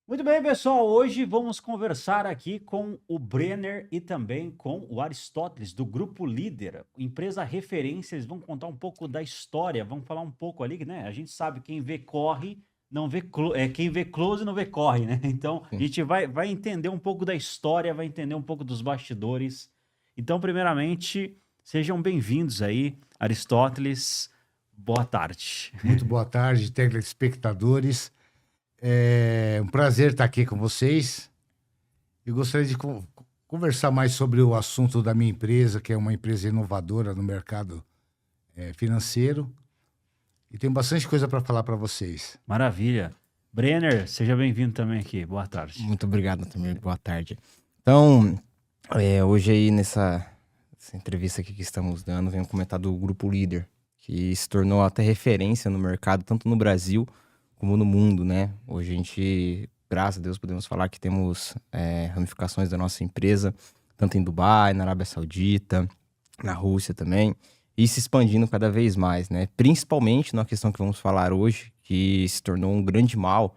Muito bem, pessoal. Hoje vamos conversar aqui com o Brenner e também com o Aristóteles, do Grupo Líder, empresa referência. Eles vão contar um pouco da história, vão falar um pouco ali, né? A gente sabe quem vê corre, não vê quem vê close não vê corre, né? Então a Sim. gente vai entender um pouco da história, vai entender um pouco dos bastidores. Então, primeiramente, sejam bem-vindos aí, Aristóteles. Boa tarde. Muito boa tarde, telespectadores. É um prazer estar aqui com vocês. Eu gostaria de conversar mais sobre o assunto da minha empresa, que é uma empresa inovadora no mercado financeiro. E tenho bastante coisa para falar para vocês. Maravilha. Brenner, seja bem-vindo também aqui. Boa tarde. Muito obrigado também, boa tarde. Então, hoje aí essa entrevista aqui que estamos dando, venho comentar do Grupo Líder, que se tornou até referência no mercado, tanto no Brasil como no mundo, né? Hoje a gente, graças a Deus, podemos falar que temos ramificações da nossa empresa, tanto em Dubai, na Arábia Saudita, na Rússia também, e se expandindo cada vez mais, né? Principalmente na questão que vamos falar hoje, que se tornou um grande mal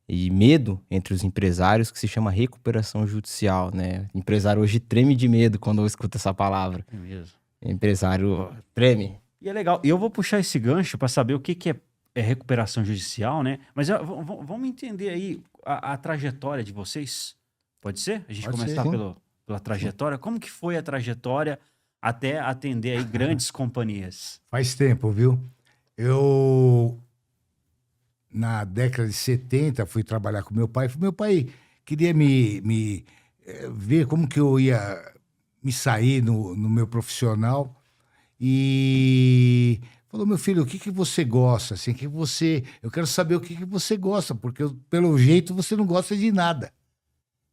e medo entre os empresários, que se chama recuperação judicial, né? O empresário hoje treme de medo quando escuta essa palavra. É mesmo. Empresário treme. E é legal. E eu vou puxar esse gancho para saber o que que é recuperação judicial, né? Mas vamos entender aí a trajetória de vocês. Pode ser? A gente Pode ser, começar sim. pela Sim. trajetória. Como que foi a trajetória até atender aí grandes companhias? Faz tempo, viu? Eu, na década de 70, fui trabalhar com meu pai. Meu pai queria ver como que eu ia me sair no meu profissional. E falou, meu filho, o que que você gosta? Assim, eu quero saber o que que você gosta, porque pelo jeito você não gosta de nada.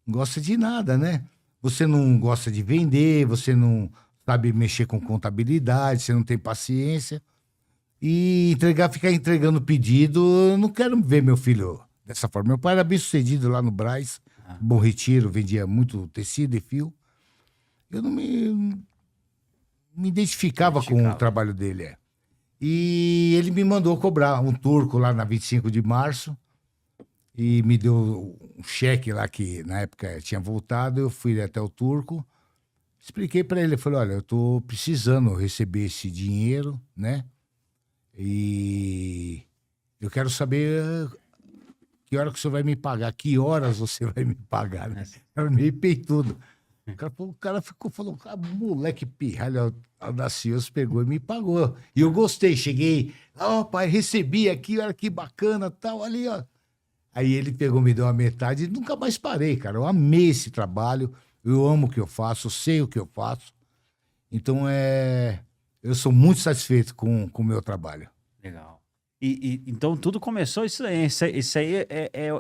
Não gosta de nada, né? Você não gosta de vender, você não sabe mexer com contabilidade, você não tem paciência. E ficar entregando pedido, eu não quero ver meu filho dessa forma. Meu pai era bem sucedido lá no Brás, Ah, Bom Retiro, vendia muito tecido e fio. Eu não me se identificava com o identificava. trabalho dele. E ele me mandou cobrar um turco lá na 25 de março e me deu um cheque lá que na época tinha voltado. Eu fui até o turco, expliquei para ele, falei, olha, eu tô precisando receber esse dinheiro, né? E eu quero saber que hora que o senhor vai me pagar, que horas você vai me pagar, né? Era meio peitudo. O cara falou, moleque pirralho audacioso, pegou e me pagou. E eu gostei, cheguei, ó, pai, recebi aqui, olha que bacana, tal, ali, ó. Aí ele pegou, me deu a metade e nunca mais parei, cara. Eu amei esse trabalho, eu amo o que eu faço, eu sei o que eu faço. Então, eu sou muito satisfeito com o meu trabalho. Legal. Então tudo começou isso aí. Isso aí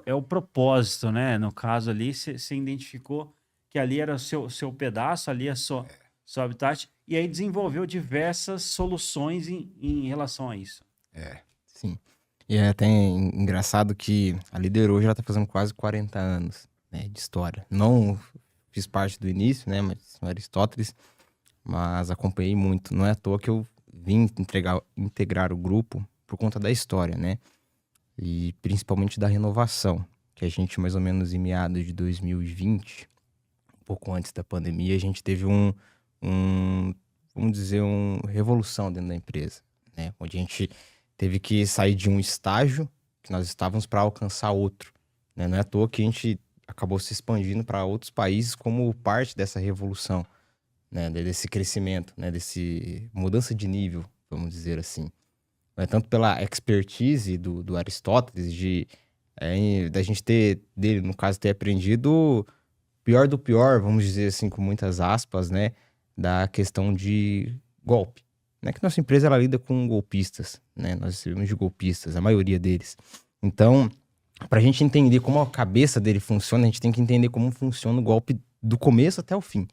é o propósito, né? No caso ali, você identificou que ali era o seu pedaço, ali seu habitat, e aí desenvolveu diversas soluções em relação a isso. Sim. E é até engraçado que a Líder hoje ela tá fazendo quase 40 anos, né, de história. Não fiz parte do início, né, mas no Aristóteles, mas acompanhei muito. Não é à toa que eu vim integrar o grupo por conta da história, né, e principalmente da renovação, que a gente mais ou menos em meados de 2020, um pouco antes da pandemia, a gente teve um vamos dizer, uma revolução dentro da empresa, né, onde a gente teve que sair de um estágio que nós estávamos para alcançar outro, né? Não é à toa que a gente acabou se expandindo para outros países como parte dessa revolução, né? Desse crescimento, né? Desse mudança de nível, vamos dizer assim. Não é tanto pela expertise do Aristóteles, da gente dele, no caso, ter aprendido o pior do pior, vamos dizer assim, com muitas aspas, né? Da questão de golpe, né? Que nossa empresa ela lida com golpistas, né? Nós recebemos de golpistas, a maioria deles. Então, para a gente entender como a cabeça dele funciona, a gente tem que entender como funciona o golpe do começo até o fim,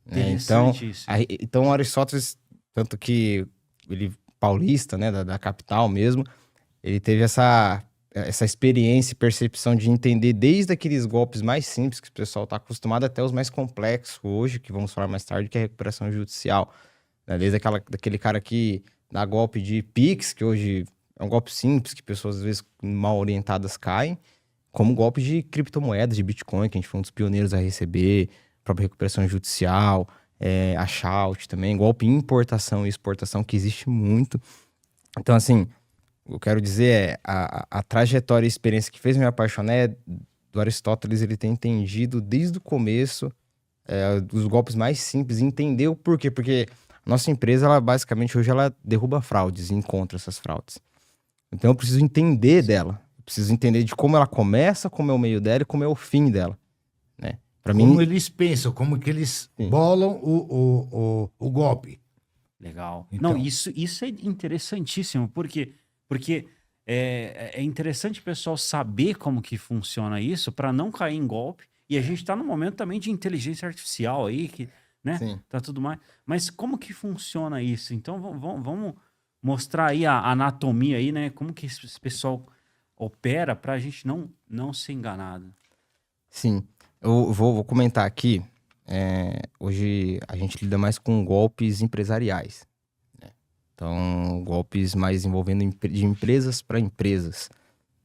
né? Interessante isso. Então Aristóteles, tanto que ele paulista, né, da capital mesmo, ele teve essa experiência e percepção de entender desde aqueles golpes mais simples que o pessoal está acostumado até os mais complexos hoje, que vamos falar mais tarde, que é a recuperação judicial, né? Desde daquele cara que dá golpe de Pix, que hoje é um golpe simples, que pessoas às vezes mal orientadas caem, como golpes de criptomoedas, de Bitcoin, que a gente foi um dos pioneiros a receber, própria recuperação judicial, a shout também, golpe em importação e exportação, que existe muito. Então, assim, o que eu quero dizer é, a trajetória e experiência que fez me apaixonar é do Aristóteles, ele tem entendido desde o começo os golpes mais simples, e entender o porquê, porque a nossa empresa, ela basicamente hoje, ela derruba fraudes e encontra essas fraudes. Então eu preciso entender dela, eu preciso entender de como ela começa, como é o meio dela e como é o fim dela, né? Para Como mim, eles pensam, como que eles sim. bolam o golpe. Legal. Então. Não, isso é interessantíssimo, porque é interessante o pessoal saber como que funciona isso para não cair em golpe. E a gente está num momento também de inteligência artificial aí, que, né? Sim. Tá tudo mais. Mas como que funciona isso? Então vamos mostrar aí a anatomia aí, né? Como que esse pessoal opera para a gente não ser enganado. Sim, eu vou comentar aqui. Hoje a gente lida mais com golpes empresariais, né? Então, golpes mais envolvendo de empresas para empresas.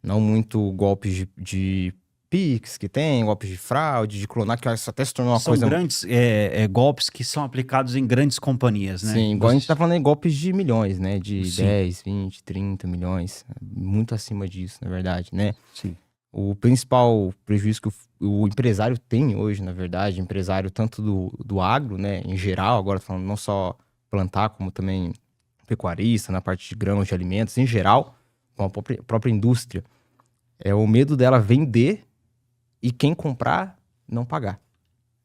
Não muito golpes de Pix que tem, golpes de fraude, de clonar, que isso até se tornou uma São coisa... grandes golpes que são aplicados em grandes companhias, né? Sim, igual a gente tá falando em golpes de milhões, né? De Sim. 10, 20, 30 milhões. Muito acima disso, na verdade, né? Sim. O principal prejuízo que o empresário tem hoje, na verdade, empresário tanto do agro, né, em geral, agora tô falando não só plantar, como também pecuarista, na parte de grãos, de alimentos, em geral, com a própria indústria, é o medo dela vender e quem comprar não pagar,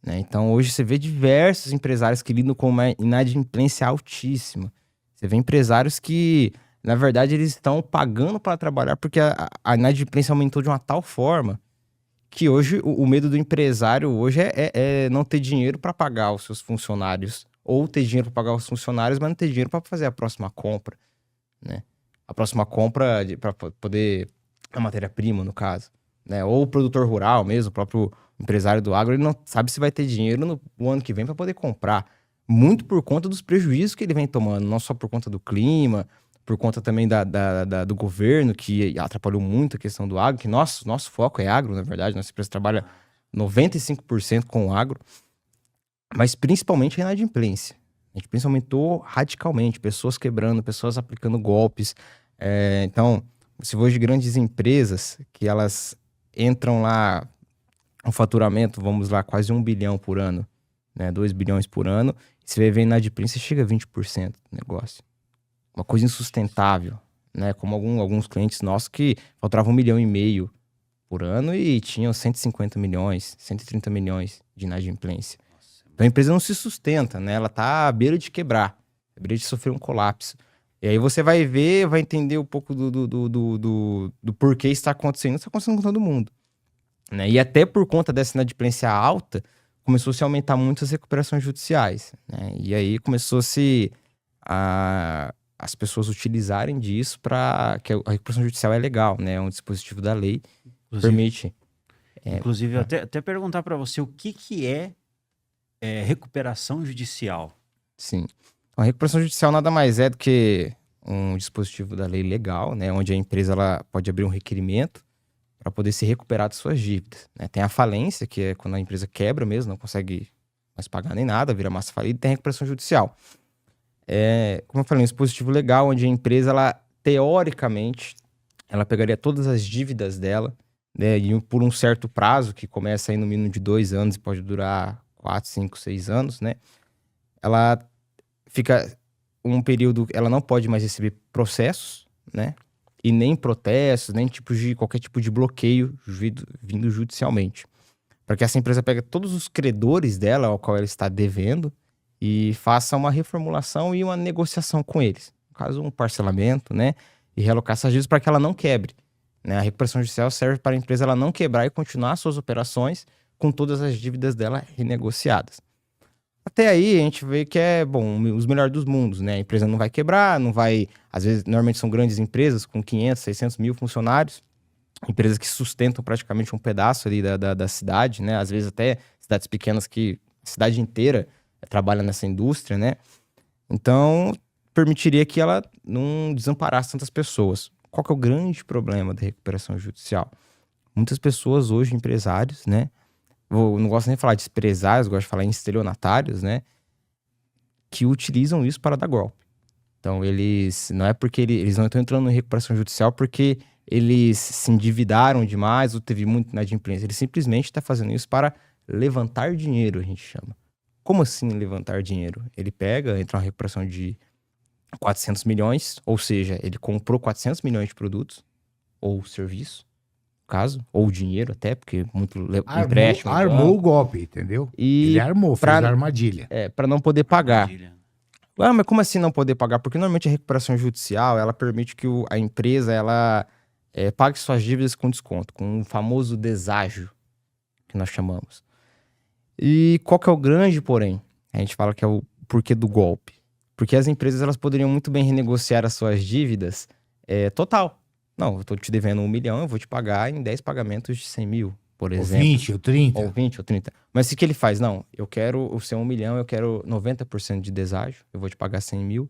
né? Então, hoje você vê diversos empresários que lidam com uma inadimplência altíssima. Você vê empresários que, na verdade, eles estão pagando para trabalhar porque a inadimplência aumentou de uma tal forma que hoje o medo do empresário hoje é não ter dinheiro para pagar os seus funcionários, ou ter dinheiro para pagar os funcionários, mas não ter dinheiro para fazer a próxima compra, né? A próxima compra para poder a matéria-prima, no caso, né? Ou o produtor rural mesmo, o próprio empresário do agro, ele não sabe se vai ter dinheiro no ano que vem para poder comprar, muito por conta dos prejuízos que ele vem tomando, não só por conta do clima, por conta também do governo, que atrapalhou muito a questão do agro, que nosso foco é agro, na verdade, nossa empresa trabalha 95% com o agro, mas principalmente a inadimplência. A inadimplência aumentou radicalmente, pessoas quebrando, pessoas aplicando golpes. Então, você vê hoje grandes empresas que elas entram lá, um faturamento, vamos lá, quase 1 bilhão por ano, né, 2 bilhões por ano, e você vê a inadimplência chega a 20% do negócio. Uma coisa insustentável, né? Como alguns clientes nossos que faltavam 1,5 milhão por ano e tinham 150 milhões, 130 milhões de inadimplência. Então a empresa não se sustenta, né? Ela tá à beira de quebrar, à beira de sofrer um colapso. E aí você vai ver, vai entender um pouco do porquê está acontecendo. Isso está acontecendo com todo mundo, né? E até por conta dessa inadimplência alta, começou-se a aumentar muito as recuperações judiciais, né? E aí começou-se as pessoas utilizarem disso para que a recuperação judicial é legal, né? É um dispositivo da lei que permite. Inclusive, até perguntar para você o que é recuperação judicial. Sim. A recuperação judicial nada mais é do que um dispositivo da lei legal, né? Onde a empresa ela pode abrir um requerimento para poder se recuperar de suas dívidas, né? Tem a falência, que é quando a empresa quebra mesmo, não consegue mais pagar nem nada, vira massa falida, e tem a recuperação judicial. Como eu falei, um dispositivo legal onde a empresa, ela, teoricamente, ela pegaria todas as dívidas dela, né, e por um certo prazo, que começa aí no mínimo de 2 anos e pode durar 4, 5, 6 anos, né? Ela fica um período, ela não pode mais receber processos, né? E nem protestos, nem qualquer tipo de bloqueio vindo judicialmente. Para que essa empresa pegue todos os credores dela, ao qual ela está devendo, e faça uma reformulação e uma negociação com eles. No caso, um parcelamento, né? E realocar essas dívidas para que ela não quebre, né? A recuperação judicial serve para a empresa ela não quebrar e continuar suas operações com todas as dívidas dela renegociadas. Até aí, a gente vê que é, bom, os melhores dos mundos, né? A empresa não vai quebrar, não vai... Às vezes, normalmente são grandes empresas com 500, 600 mil funcionários, empresas que sustentam praticamente um pedaço ali da cidade, né? Às vezes até cidades pequenas que a cidade inteira trabalha nessa indústria, né? Então, permitiria que ela não desamparasse tantas pessoas. Qual que é o grande problema da recuperação judicial? muitas pessoas hoje, empresários, né? Eu não gosto nem de falar de empresários, gosto de falar em estelionatários, né? Que utilizam isso para dar golpe. Então, não é porque eles não estão entrando em recuperação judicial porque eles se endividaram demais ou teve muito inadimplência. Ele simplesmente está fazendo isso para levantar dinheiro, a gente chama. Como assim levantar dinheiro? Ele entra uma recuperação de 400 milhões, ou seja, ele comprou 400 milhões de produtos ou serviço, no caso, ou dinheiro até, porque muito empréstimo. Armou o golpe, entendeu? E ele armou, fez a armadilha. Para não poder pagar. Armadilha. Ah, mas como assim não poder pagar? Porque normalmente a recuperação judicial, ela permite que a empresa, ela pague suas dívidas com desconto, com o famoso deságio, que nós chamamos. E qual que é o grande porém? A gente fala que é o porquê do golpe. Porque as empresas, elas poderiam muito bem renegociar as suas dívidas total. Não, eu tô te devendo 1 milhão, eu vou te pagar em 10 pagamentos de 100 mil, por exemplo. Ou 20, ou 30. Ou 20, ou 30. Mas o que ele faz? Não, eu quero o seu 1 milhão, eu quero 90% de deságio, eu vou te pagar 100 mil,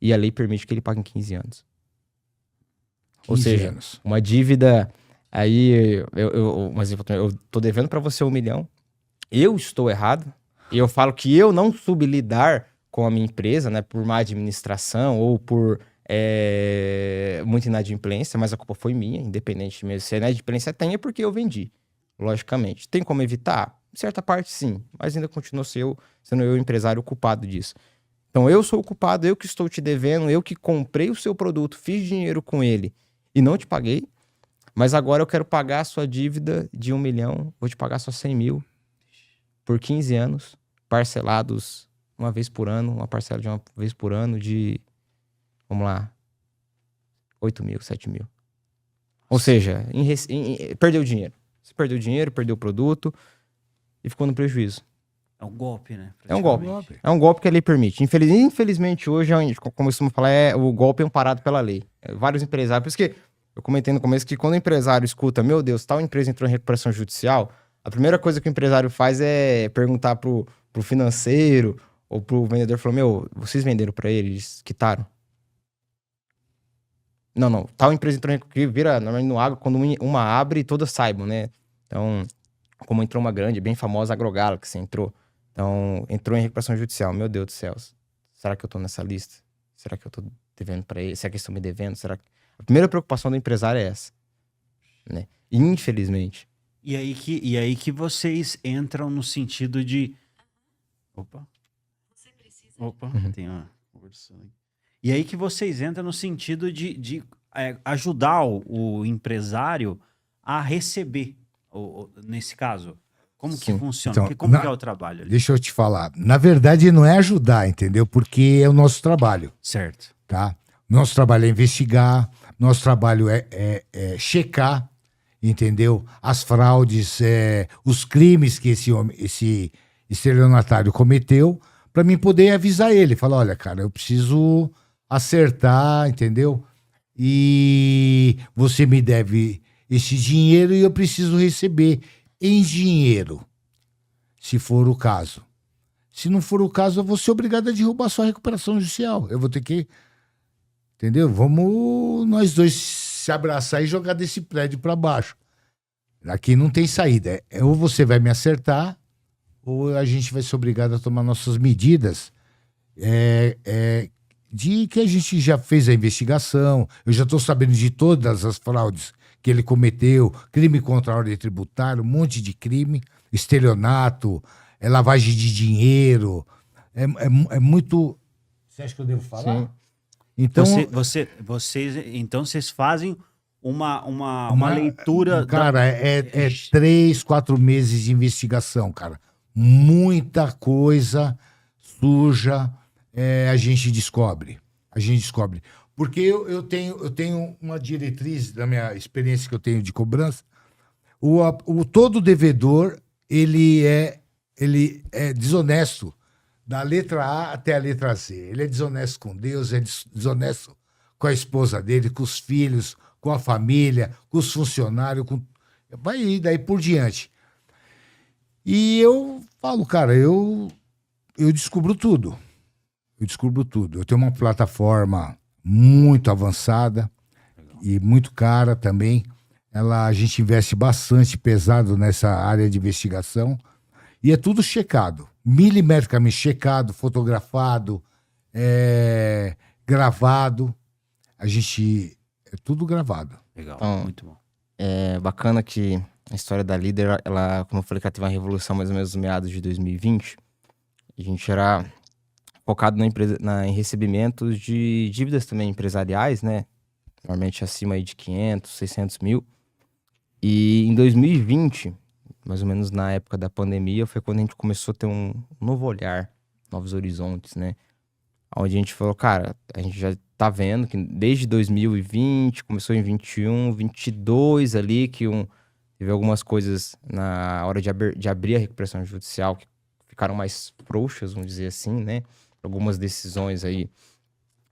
e a lei permite que ele pague em 15 anos. Ou seja, uma dívida, aí, um exemplo, eu tô devendo para você 1 milhão, eu estou errado, e eu falo que eu não soube lidar com a minha empresa, né, por má administração ou por muita inadimplência, mas a culpa foi minha, independente mesmo. Se a inadimplência tem, é porque eu vendi, logicamente. Tem como evitar? Em certa parte, sim, mas ainda continuo sendo eu o empresário culpado disso. Então, eu sou o culpado, eu que estou te devendo, eu que comprei o seu produto, fiz dinheiro com ele e não te paguei, mas agora eu quero pagar a sua dívida de 1 milhão, vou te pagar só 100 mil por 15 anos, parcelados uma vez por ano, uma parcela de uma vez por ano de, vamos lá, 8 mil, 7 mil. Ou seja, perdeu dinheiro. Você perdeu dinheiro, perdeu o produto e ficou no prejuízo. É um golpe, né? É um golpe. É um golpe que a lei permite. Infelizmente, hoje, como eu costumo falar, o golpe é amparado pela lei. Vários empresários, por isso que eu comentei no começo que quando o empresário escuta, meu Deus, tal empresa entrou em recuperação judicial, a primeira coisa que o empresário faz é perguntar pro financeiro ou pro vendedor, falou, meu, vocês venderam pra eles, quitaram? Não, tal empresa entrou que vira normalmente no agro, quando uma abre, todas saibam, né? Então, como entrou uma grande, bem famosa, AgroGalaxy entrou. Então, entrou em recuperação judicial. Meu Deus do céu, será que eu tô nessa lista? Será que eu tô devendo pra eles? Será que eles estão me devendo? A primeira preocupação do empresário é essa, né? Infelizmente. E aí que vocês entram no sentido de... Opa. Tem uma conversão aí. E aí que vocês entram no sentido de ajudar o empresário a receber, nesse caso. Como que funciona? Então, Como que é o trabalho ali? Deixa eu te falar. Na verdade, não é ajudar, entendeu? Porque é o nosso trabalho, Certo. tá? Nosso trabalho é investigar, nosso trabalho é checar, entendeu? As fraudes, os crimes que esse estelionatário cometeu, para mim poder avisar ele. Falar, olha, cara, eu preciso acertar, entendeu? E você me deve esse dinheiro e eu preciso receber em dinheiro, se for o caso. Se não for o caso, eu vou ser obrigado a derrubar sua recuperação judicial. Eu vou ter que... Entendeu? Vamos nós dois se abraçar e jogar desse prédio para baixo. Aqui não tem saída. Ou você vai me acertar, ou a gente vai ser obrigado a tomar nossas medidas de que a gente já fez a investigação. Eu já estou sabendo de todas as fraudes que ele cometeu, crime contra a ordem tributária, um monte de crime, estelionato, lavagem de dinheiro, é muito... Você acha que eu devo falar? Sim. Então, vocês fazem uma leitura... Cara, 3, 4 meses de investigação, cara. Muita coisa suja a gente descobre. Porque eu tenho uma diretriz da minha experiência que eu tenho de cobrança. Todo devedor, ele é desonesto da letra A até a letra Z. Ele é desonesto com Deus, é desonesto com a esposa dele, com os filhos, com a família, com os funcionários, vai daí por diante. E eu falo, cara, eu descubro tudo. Eu tenho uma plataforma muito avançada e muito cara também. A gente investe bastante pesado nessa área de investigação e é tudo checado, milimetricamente checado, fotografado, gravado. A gente é tudo gravado. Legal, Então, muito bom. É bacana que a história da Líder, ela, como eu falei, que ela teve uma revolução mais ou menos nos meados de 2020. A gente era focado em recebimentos de dívidas também empresariais, né? Normalmente acima aí de 500, 600 mil. E em 2020, mais ou menos na época da pandemia, foi quando a gente começou a ter um novo olhar, novos horizontes, né? Onde a gente falou, cara, a gente já tá vendo que desde 2020, começou em 21, 22 ali, que teve algumas coisas na hora de abrir a recuperação judicial que ficaram mais frouxas, vamos dizer assim, né? Algumas decisões aí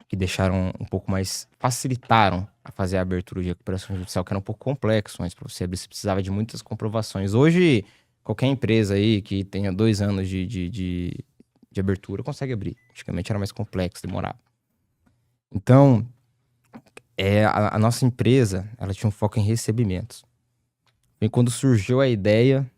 que deixaram um pouco mais, facilitaram a fazer a abertura de recuperação judicial, que era um pouco complexo, mas para você abrir você precisava de muitas comprovações. Hoje, qualquer empresa aí que tenha 2 anos de abertura consegue abrir. Antigamente era mais complexo, demorava. Então, a nossa empresa, ela tinha um foco em recebimentos. E quando surgiu a ideia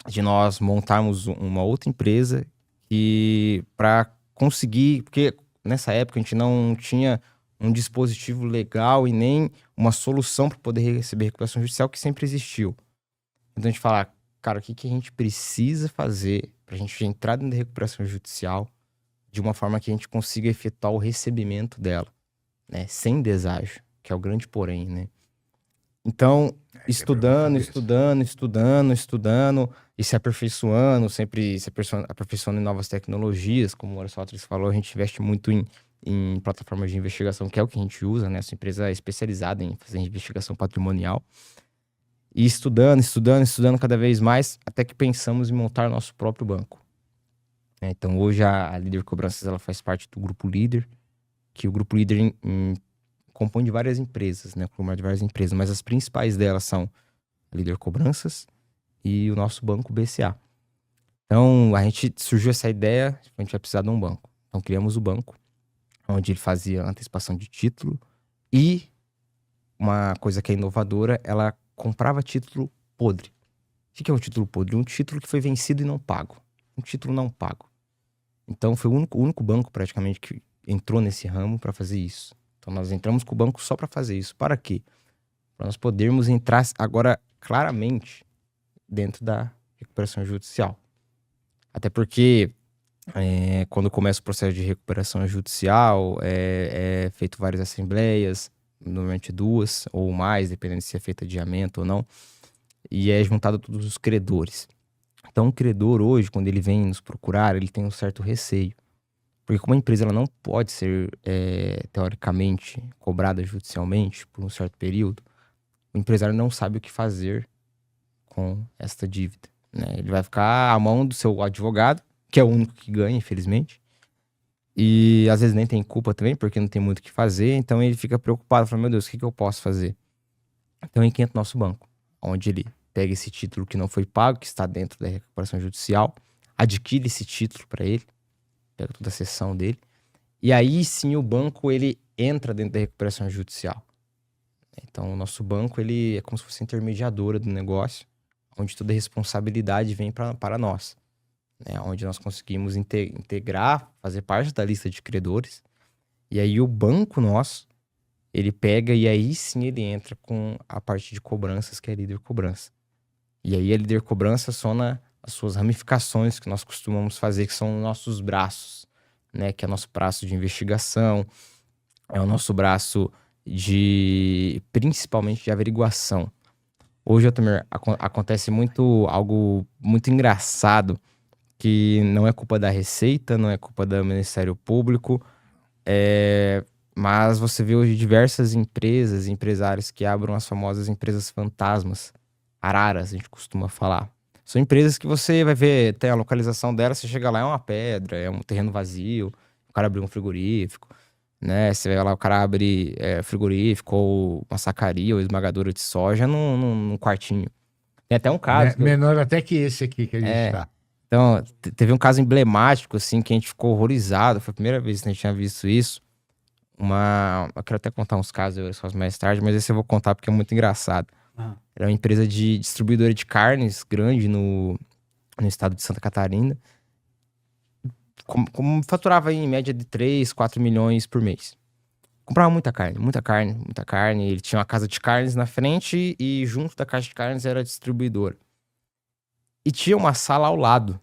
de nós montarmos uma outra empresa que para conseguir, porque nessa época a gente não tinha um dispositivo legal e nem uma solução para poder receber recuperação judicial que sempre existiu. Então a gente fala, cara, o que a gente precisa fazer para a gente entrar dentro da recuperação judicial de uma forma que a gente consiga efetuar o recebimento dela, né? Sem deságio, que é o grande porém, né? Então, estudando e se aperfeiçoando, sempre se aperfeiçoando em novas tecnologias, como o Aristóteles falou, a gente investe muito em plataformas de investigação, que é o que a gente usa, né? Essa empresa é especializada em fazer investigação patrimonial. E estudando cada vez mais, até que pensamos em montar nosso próprio banco. Então, hoje a Líder Cobranças ela faz parte do Grupo Líder, que o Grupo Líder compõe de várias empresas, né? De várias empresas, mas as principais delas são a Líder Cobranças e o nosso banco BCA. Então, a gente surgiu essa ideia, a gente vai precisar de um banco. Então, criamos o banco, onde ele fazia antecipação de título e uma coisa que é inovadora, ela comprava título podre. O que é um título podre? Um título que foi vencido e não pago. Um título não pago. Então, foi o único banco praticamente que entrou nesse ramo para fazer isso. Então, nós entramos com o banco só para fazer isso. Para quê? Para nós podermos entrar agora claramente dentro da recuperação judicial. Até porque, quando começa o processo de recuperação judicial, é feito várias assembleias, normalmente 2 ou mais, dependendo se é feito adiamento ou não, e é juntado todos os credores. Então, o credor hoje, quando ele vem nos procurar, ele tem um certo receio. Porque como a empresa ela não pode ser, teoricamente, cobrada judicialmente por um certo período, o empresário não sabe o que fazer com esta dívida, né? Ele vai ficar à mão do seu advogado, que é o único que ganha, infelizmente. E às vezes nem tem culpa também, porque não tem muito o que fazer. Então ele fica preocupado, fala, meu Deus, o que eu posso fazer? Então aí que entra o nosso banco, onde ele pega esse título que não foi pago, que está dentro da recuperação judicial, adquire esse título para ele, pega toda a seção dele, e aí sim o banco ele entra dentro da recuperação judicial. Então o nosso banco ele é como se fosse a intermediadora do negócio, onde toda a responsabilidade vem para nós, né? Onde nós conseguimos integrar, fazer parte da lista de credores, e aí o banco nosso, ele pega e aí sim ele entra com a parte de cobranças, que é a Líder Cobrança. E aí a Líder Cobrança sona as suas ramificações que nós costumamos fazer, que são nossos braços, né? Que é o nosso braço de investigação, é o nosso braço principalmente de averiguação. Hoje, Otamir, acontece algo muito engraçado, que não é culpa da Receita, não é culpa do Ministério Público, mas você vê hoje diversas empresas, empresários que abrem as famosas empresas fantasmas, araras, a gente costuma falar. São empresas que você vai ver, tem a localização dela, você chega lá, é uma pedra, é um terreno vazio, o cara abriu um frigorífico, né? Você vai lá, o cara abre frigorífico, ou uma sacaria, ou esmagadora de soja num quartinho. Tem até um caso... Menor até que esse aqui que a gente tá. Então, teve um caso emblemático, assim, que a gente ficou horrorizado. Foi a primeira vez que a gente tinha visto isso. Eu quero até contar uns casos mais tarde, mas esse eu vou contar porque é muito engraçado. Ah, Era uma empresa de distribuidora de carnes grande no estado de Santa Catarina. Como faturava em média de 3, 4 milhões por mês. Comprava muita carne, muita carne, muita carne. Ele tinha uma casa de carnes na frente e junto da casa de carnes era a distribuidora. E tinha uma sala ao lado.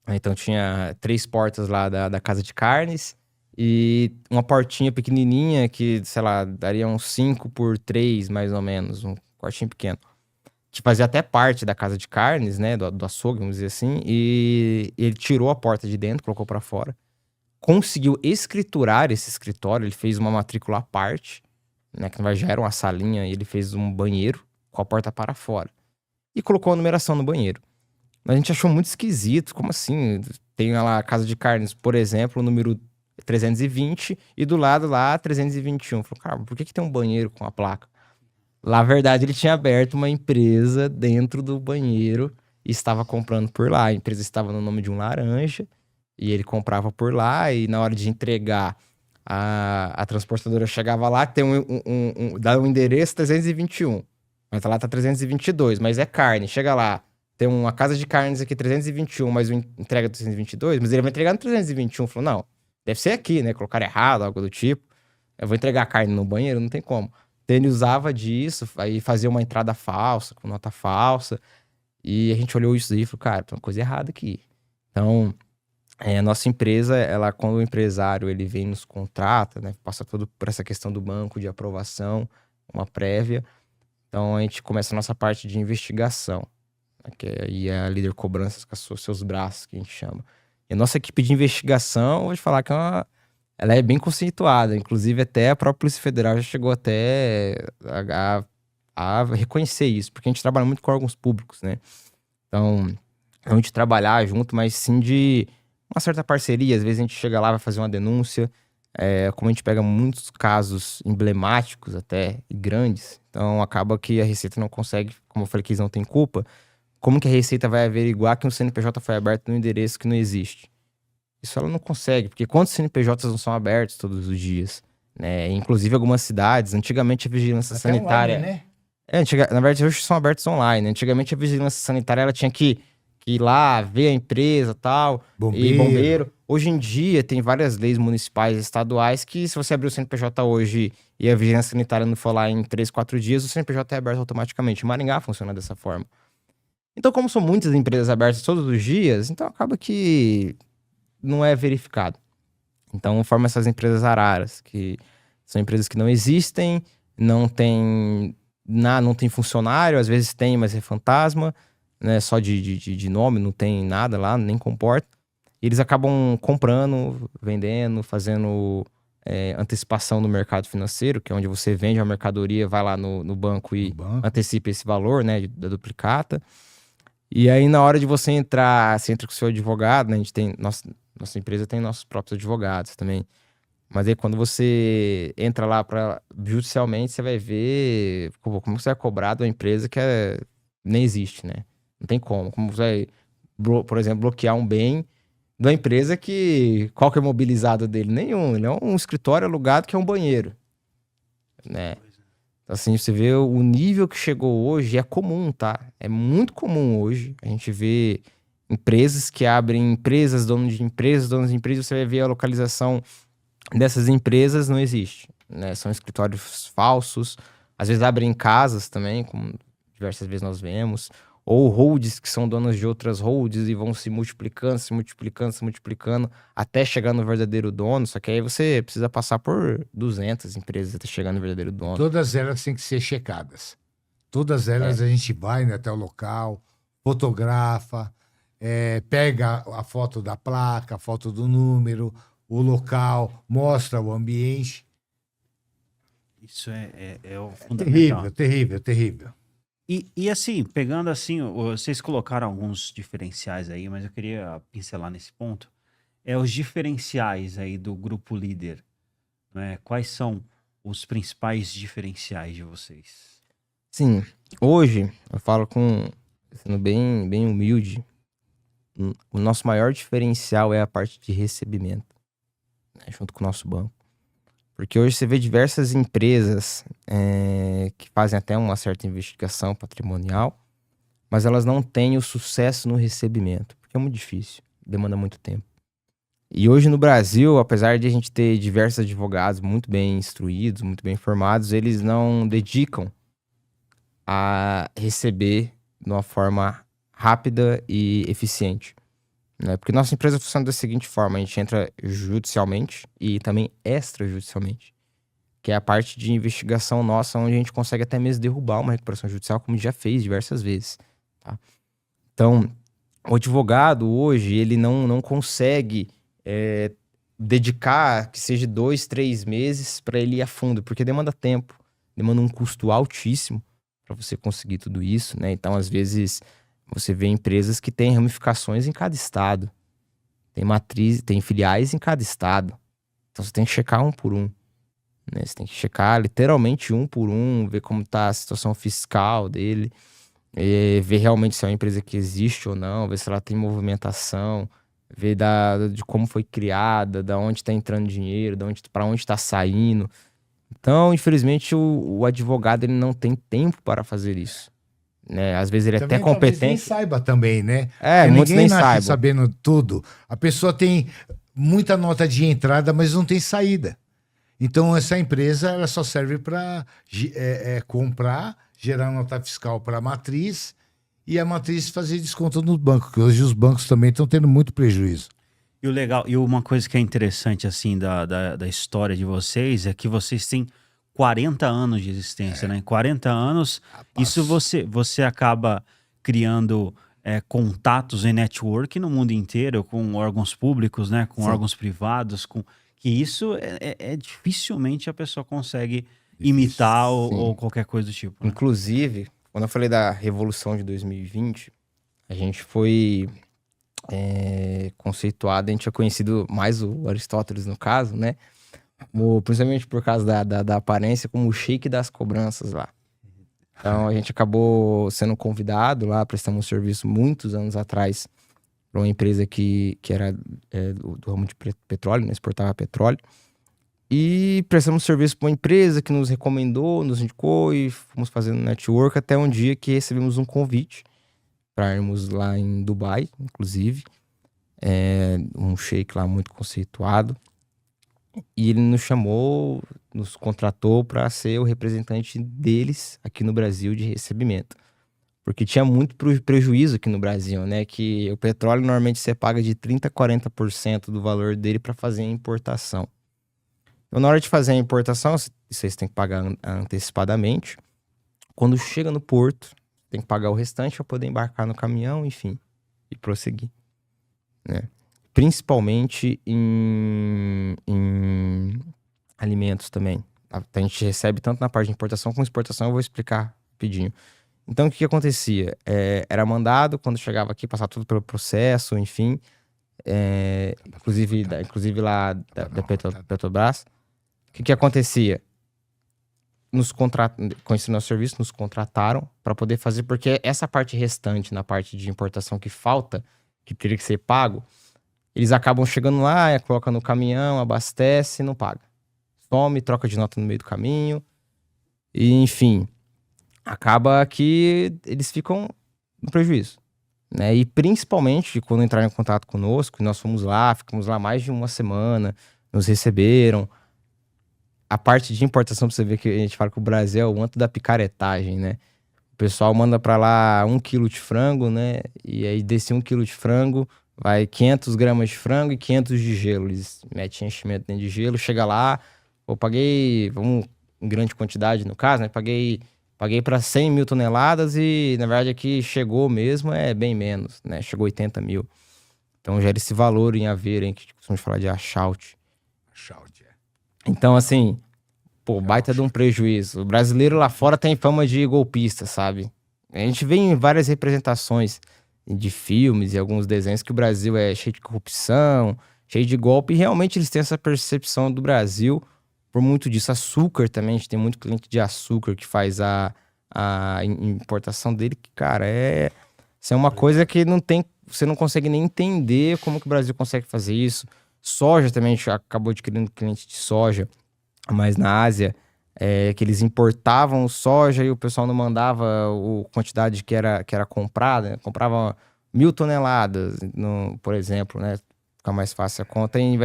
Então tinha 3 portas lá da casa de carnes e uma portinha pequenininha que, sei lá, daria uns 5 por 3 mais ou menos, um quartinho pequeno. Que fazia até parte da casa de carnes, né, do açougue, vamos dizer assim. E ele tirou a porta de dentro, colocou pra fora. Conseguiu escriturar esse escritório, ele fez uma matrícula à parte, né, que já era uma salinha, e ele fez um banheiro com a porta para fora. E colocou a numeração no banheiro. A gente achou muito esquisito, como assim? Tem lá a casa de carnes, por exemplo, o número 320 e do lado lá 321. Falou, cara, por que tem um banheiro com a placa? Lá, na verdade, ele tinha aberto uma empresa dentro do banheiro e estava comprando por lá. A empresa estava no nome de um laranja e ele comprava por lá e na hora de entregar, a transportadora chegava lá, tem dá um endereço 321, mas lá tá 322, mas é carne. Chega lá, tem uma casa de carnes aqui 321, mas entrega 322, mas ele vai entregar no 321. Falou, não, deve ser aqui, né? Colocaram errado, algo do tipo. Eu vou entregar a carne no banheiro, não tem como. Então ele usava disso, aí fazia uma entrada falsa, com nota falsa. E a gente olhou isso aí e falou, cara, tem uma coisa errada aqui. Então, a nossa empresa, ela, quando o empresário ele vem nos contrata, né? Passa todo por essa questão do banco de aprovação, uma prévia. Então a gente começa a nossa parte de investigação, né, que aí é a líder cobranças com os seus braços, que a gente chama. E a nossa equipe de investigação, vou te falar que ela é bem conceituada. Inclusive, até a própria Polícia Federal já chegou até a reconhecer isso, porque a gente trabalha muito com órgãos públicos, né? Então, não de trabalhar junto, mas sim de uma certa parceria. Às vezes a gente chega lá, vai fazer uma denúncia. Como a gente pega muitos casos emblemáticos até, e grandes, então acaba que a Receita não consegue, como eu falei que eles não têm culpa, como que a Receita vai averiguar que um CNPJ foi aberto num endereço que não existe? Isso ela não consegue, porque quantos CNPJs não são abertos todos os dias? Né? Inclusive algumas cidades, antigamente a vigilância Até sanitária... online, né? Na verdade hoje são abertos online. Antigamente a vigilância sanitária ela tinha que ir lá, ver a empresa tal, e bombeiro. Hoje em dia tem várias leis municipais e estaduais que se você abrir o CNPJ hoje e a vigilância sanitária não for lá em 3, 4 dias, o CNPJ é aberto automaticamente. Maringá funciona dessa forma. Então, como são muitas empresas abertas todos os dias, então acaba que não é verificado. Então, formam essas empresas araras, que são empresas que não existem, não tem funcionário, às vezes tem, mas é fantasma, né? Só de nome, não tem nada lá, nem comporta. E eles acabam comprando, vendendo, fazendo antecipação no mercado financeiro, que é onde você vende a mercadoria, vai lá no banco e antecipa esse valor, né, da duplicata. E aí, na hora de você entrar, você entra com o seu advogado, né? A gente tem... Nossa empresa tem nossos próprios advogados também. Mas aí, quando você entra lá judicialmente, você vai ver como você é cobrado uma empresa que nem existe, né? Não tem como. Como você vai, por exemplo, bloquear um bem da empresa qual que é o mobilizado dele? Nenhum. Ele é um escritório alugado que é um banheiro, né? Assim, você vê o nível que chegou hoje, é comum, tá? É muito comum hoje. A gente vê empresas que abrem empresas, donos de empresas, você vai ver a localização dessas empresas, não existe, né? São escritórios falsos, às vezes abrem casas também, como diversas vezes nós vemos, ou holds que são donos de outras holds e vão se multiplicando, até chegar no verdadeiro dono. Só que aí você precisa passar por 200 empresas até chegar no verdadeiro dono. Todas elas têm que ser checadas. Todas elas a gente vai, né, até o local, fotografa, pega a foto da placa, a foto do número, o local, mostra o ambiente. Isso é o fundamental. Terrível. E assim, pegando assim, vocês colocaram alguns diferenciais aí, mas eu queria pincelar nesse ponto. Os diferenciais aí do Grupo Líder, né? Quais são os principais diferenciais de vocês? Sim, hoje eu falo sendo bem, bem humilde, o nosso maior diferencial é a parte de recebimento, né, junto com o nosso banco. Porque hoje você vê diversas empresas que fazem até uma certa investigação patrimonial, mas elas não têm o sucesso no recebimento, porque é muito difícil, demanda muito tempo. E hoje no Brasil, apesar de a gente ter diversos advogados muito bem instruídos, muito bem formados, eles não dedicam a receber de uma forma rápida e eficiente, né? Porque nossa empresa funciona da seguinte forma: a gente entra judicialmente e também extrajudicialmente, que é a parte de investigação nossa, onde a gente consegue até mesmo derrubar uma recuperação judicial, como já fez diversas vezes, tá? Então, o advogado hoje, ele não consegue dedicar que seja 2, 3 meses para ele ir a fundo, porque demanda tempo, demanda um custo altíssimo para você conseguir tudo isso, né? Então, às vezes, você vê empresas que têm ramificações em cada estado, tem matriz, tem filiais em cada estado. Então, você tem que checar um por um, né? Você tem que checar literalmente um por um, ver como tá a situação fiscal dele, ver realmente se é uma empresa que existe ou não, ver se ela tem movimentação, ver de como foi criada, da onde está entrando dinheiro, para onde está saindo. Então, infelizmente, o advogado ele não tem tempo para fazer isso, né? Às vezes ele é até Também talvez nem competente. saiba também, né? Muitos Ninguém nem nasce saibam. sabendo tudo. A pessoa tem muita nota de entrada, mas não tem saída. Então, essa empresa ela só serve para comprar, gerar nota fiscal para a matriz e a matriz fazer desconto no banco, porque hoje os bancos também estão tendo muito prejuízo. E o legal, e uma coisa que é interessante, assim, da história de vocês é que vocês têm 40 anos de existência, né? 40 anos, isso você acaba criando contatos em network no mundo inteiro, com órgãos públicos, né? Com Sim. órgãos privados, que isso dificilmente a pessoa consegue imitar ou qualquer coisa do tipo, né? Inclusive, quando eu falei da Revolução de 2020, a gente foi conceituado, a gente tinha conhecido mais o Aristóteles, no caso, né? Principalmente por causa da aparência, como o Sheik das cobranças lá. Então, a gente acabou sendo convidado lá, prestamos um serviço muitos anos atrás para uma empresa que era do ramo de petróleo, né? Exportava petróleo. E prestamos serviço para uma empresa que nos recomendou, nos indicou e fomos fazendo network até um dia que recebemos um convite para irmos lá em Dubai, inclusive. Um sheik lá muito conceituado. E ele nos chamou, nos contratou para ser o representante deles aqui no Brasil de recebimento. Porque tinha muito prejuízo aqui no Brasil, né? Que o petróleo normalmente você paga de 30% a 40% do valor dele para fazer a importação. Então, na hora de fazer a importação, isso aí você tem que pagar antecipadamente. Quando chega no porto, tem que pagar o restante para poder embarcar no caminhão, enfim, e prosseguir, né? Principalmente em alimentos também. A gente recebe tanto na parte de importação como exportação, eu vou explicar rapidinho. Então, o que acontecia? Era mandado, quando chegava aqui, passar tudo pelo processo, enfim, inclusive lá da Petrobras. O que acontecia? Conhecendo nosso serviço, nos contrataram para poder fazer, porque essa parte restante, na parte de importação que falta, que teria que ser pago, eles acabam chegando lá, colocam no caminhão, abastece e não paga. Some, troca de nota no meio do caminho, e enfim, acaba que eles ficam no prejuízo, né? E principalmente quando entraram em contato conosco, nós fomos lá, ficamos lá mais de uma semana, nos receberam. A parte de importação, pra você ver que a gente fala que o Brasil é o antro da picaretagem, né? O pessoal manda pra lá 1 quilo de frango, né? E aí desse 1 quilo de frango, vai 500 gramas de frango e 500 de gelo. Eles metem enchimento dentro de gelo, chega lá, paguei, em grande quantidade no caso, né? Paguei para 100 mil toneladas e, na verdade, aqui chegou mesmo bem menos, né? Chegou 80 mil. Então gera esse valor em haver, hein? Que costumamos falar de achaute. Então, assim, baita de um prejuízo. O brasileiro lá fora tem fama de golpista, sabe? A gente vê em várias representações de filmes e alguns desenhos que o Brasil é cheio de corrupção, cheio de golpe, e realmente eles têm essa percepção do Brasil por muito disso. Açúcar também, a gente tem muito cliente de açúcar que faz a importação dele, que, cara, isso é uma coisa que você não consegue nem entender como que o Brasil consegue fazer isso. Soja também, a gente acabou adquirindo cliente de soja mas na Ásia, que eles importavam soja e o pessoal não mandava a quantidade que era comprada, né? Comprava 1.000 toneladas, por exemplo, né? Fica mais fácil a conta, e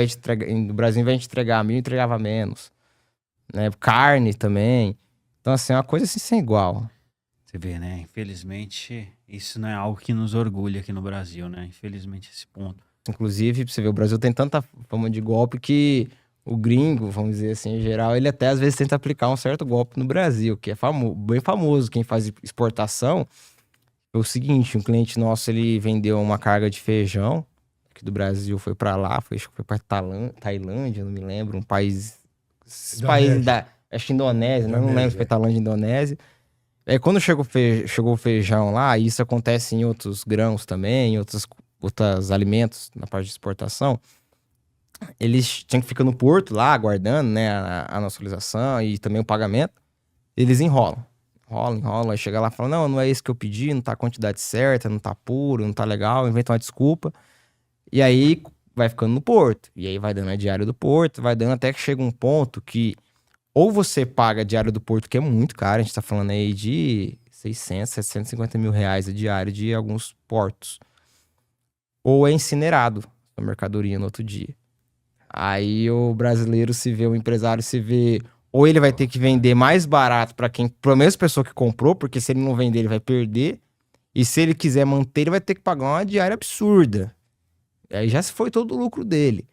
no Brasil, em vez de entregar 1.000, entregava menos, né? Carne também. Então, assim, é uma coisa assim sem igual. Você vê, né? Infelizmente, isso não é algo que nos orgulha aqui no Brasil, né? Infelizmente, esse ponto. Inclusive, pra você ver, o Brasil tem tanta fama de golpe que o gringo, vamos dizer assim, em geral, ele até às vezes tenta aplicar um certo golpe no Brasil, que é bem famoso. Quem faz exportação é o seguinte: um cliente nosso, ele vendeu uma carga de feijão aqui do Brasil, foi pra lá, acho que foi pra Tailândia, não me lembro, um país... Esses países acho que Indonésia, né? Não lembro se foi Tailândia, Indonésia. Quando chegou o feijão lá, e isso acontece em outros grãos também, em outros alimentos na parte de exportação, eles tinham que ficar no porto lá, aguardando, né, a nacionalização e também o pagamento. Eles enrolam, aí chega lá e fala: não é isso que eu pedi, não tá a quantidade certa, não tá puro, não tá legal, inventa uma desculpa. E aí vai ficando no porto, e aí vai dando a diária do porto, vai dando até que chega um ponto que ou você paga a diária do porto, que é muito caro, a gente tá falando aí de 600, 750 mil reais a diária de alguns portos, ou é incinerado a mercadoria no outro dia. Aí o brasileiro o empresário se vê, ou ele vai ter que vender mais barato para a mesma pessoa que comprou, porque se ele não vender, ele vai perder, e se ele quiser manter, ele vai ter que pagar uma diária absurda. Aí já se foi todo o lucro dele.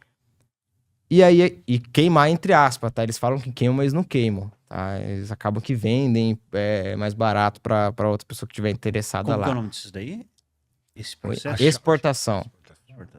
E queimar, entre aspas, tá? Eles falam que queimam, mas não queimam, tá? Eles acabam que vendem mais barato para outra pessoa que estiver interessada Como lá. que é o nome disso daí? Esse processo? Exportação.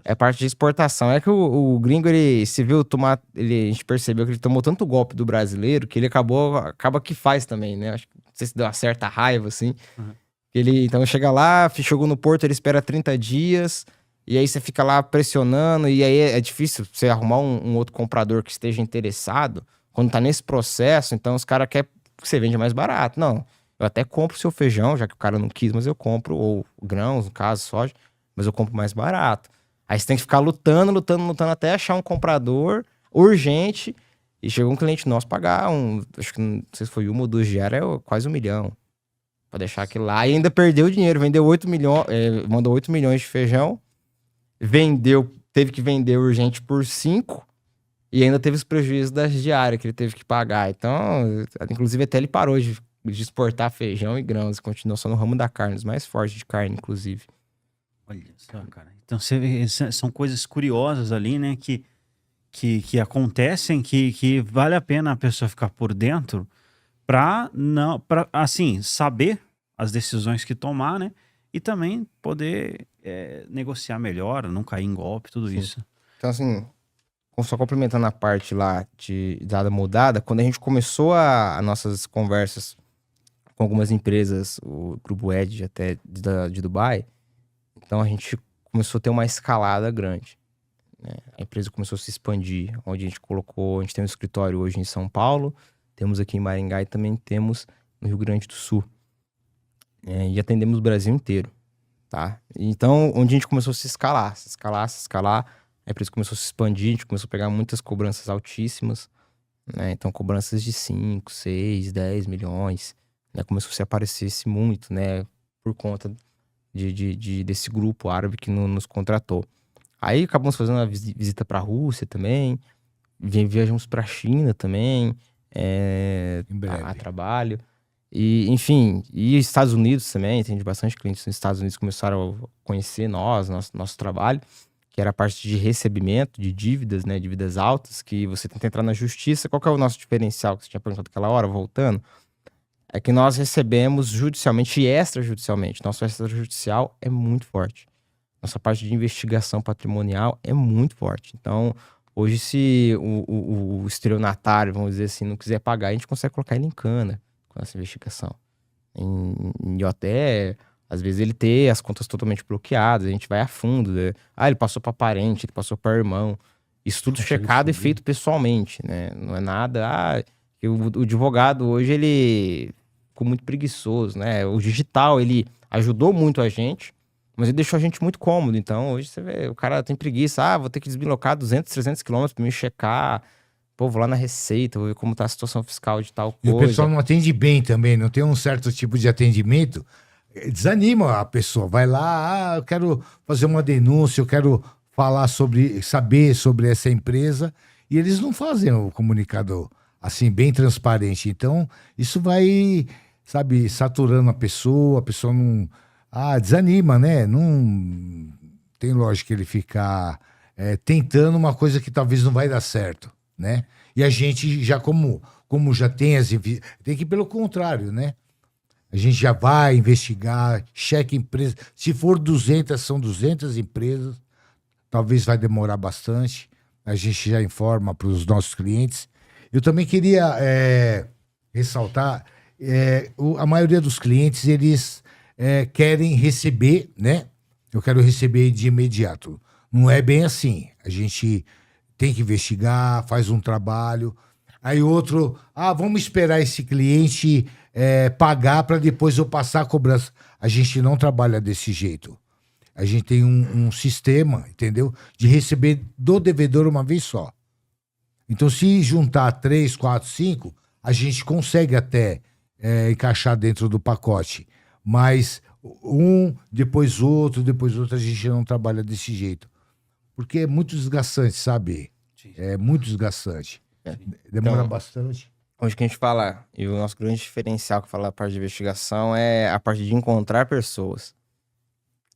É parte de exportação. É que o gringo, ele se viu tomar... a gente percebeu que ele tomou tanto golpe do brasileiro que ele acaba que faz também, né? Acho que não sei se deu uma certa raiva, assim. Uhum. Então chega lá, chegou no porto, ele espera 30 dias... E aí você fica lá pressionando, e aí é difícil você arrumar um outro comprador que esteja interessado quando tá nesse processo. Então os caras querem que você vende mais barato. Não, eu até compro o seu feijão, já que o cara não quis, mas eu compro, ou grãos, no caso, soja, mas eu compro mais barato. Aí você tem que ficar lutando até achar um comprador urgente. E chegou um cliente nosso pagar acho que não sei se foi 1 ou 2 diárias, quase 1 milhão. Pra deixar aquilo lá. E ainda perdeu dinheiro, vendeu 8 milhões, mandou 8 milhões de feijão. Teve que vender urgente por 5 e ainda teve os prejuízos das diárias que ele teve que pagar. Então, inclusive, até ele parou de exportar feijão e grãos, continuou só no ramo da carne, os mais fortes de carne, inclusive. Olha só, cara. Então, você vê, são coisas curiosas ali, né, que acontecem, que vale a pena a pessoa ficar por dentro pra, assim, saber as decisões que tomar, né, e também poder negociar melhor, não cair em golpe, tudo Sim. isso. Então, assim, só complementando a parte lá de dada mudada, quando a gente começou as nossas conversas com algumas empresas, o Grupo Edge até de Dubai, então a gente começou a ter uma escalada grande, né? A empresa começou a se expandir, onde a gente tem um escritório hoje em São Paulo, temos aqui em Maringá e também temos no Rio Grande do Sul. E atendemos o Brasil inteiro, tá? Então, onde a gente começou a se escalar, a empresa começou a se expandir, a gente começou a pegar muitas cobranças altíssimas, né? Então, cobranças de 5, 6, 10 milhões, né? Começou a se aparecesse muito, né? Por conta desse grupo árabe que nos contratou. Aí, acabamos fazendo uma visita para a Rússia também, viajamos para a China também, Em breve. a trabalho. E, enfim, e Estados Unidos também, tem bastante clientes nos Estados Unidos que começaram a conhecer nosso trabalho, que era a parte de recebimento de dívidas, né, dívidas altas, que você tenta entrar na justiça. Qual que é o nosso diferencial que você tinha perguntado aquela hora, voltando? É que nós recebemos judicialmente e extrajudicialmente. Nosso extrajudicial é muito forte. Nossa parte de investigação patrimonial é muito forte. Então, hoje, se o estelionatário, vamos dizer assim, não quiser pagar, a gente consegue colocar ele em cana com essa investigação. E até, às vezes, ele ter as contas totalmente bloqueadas, a gente vai a fundo, né? Ele passou para parente, ele passou para irmão. Isso tudo checado e feito pessoalmente, né? Não é nada... o advogado hoje, ele ficou muito preguiçoso, né? O digital, ele ajudou muito a gente, mas ele deixou a gente muito cômodo. Então, hoje você vê, o cara tem preguiça. Vou ter que desbloquear 200, 300 quilômetros para me checar Pô, vou lá na Receita, vou ver como tá a situação fiscal de tal E coisa. o pessoal não atende bem também, não tem um certo tipo de atendimento, desanima a pessoa. Vai lá, eu quero fazer uma denúncia, eu quero saber sobre essa empresa, e eles não fazem o comunicado assim, bem transparente. Então, isso vai, sabe, saturando a pessoa não. Desanima, né? Não tem lógica ele ficar tentando uma coisa que talvez não vai dar certo, né? E a gente já, como já tem tem que ir pelo contrário, né? A gente já vai investigar, checa empresa. Se for 200, são 200 empresas. Talvez vai demorar bastante. A gente já informa para os nossos clientes. Eu também queria ressaltar, a maioria dos clientes, eles querem receber, né? Eu quero receber de imediato. Não é bem assim. A gente tem que investigar, faz um trabalho. Aí outro, vamos esperar esse cliente pagar para depois eu passar a cobrança. A gente não trabalha desse jeito. A gente tem um sistema, entendeu? De receber do devedor uma vez só. Então, se juntar 3, 4, 5, a gente consegue até encaixar dentro do pacote. Mas depois outro, a gente não trabalha desse jeito. Porque é muito desgastante, sabe? Sim. É muito desgastante. Demora Então, bastante. Hoje que a gente fala, e o nosso grande diferencial que fala a parte de investigação é a parte de encontrar pessoas.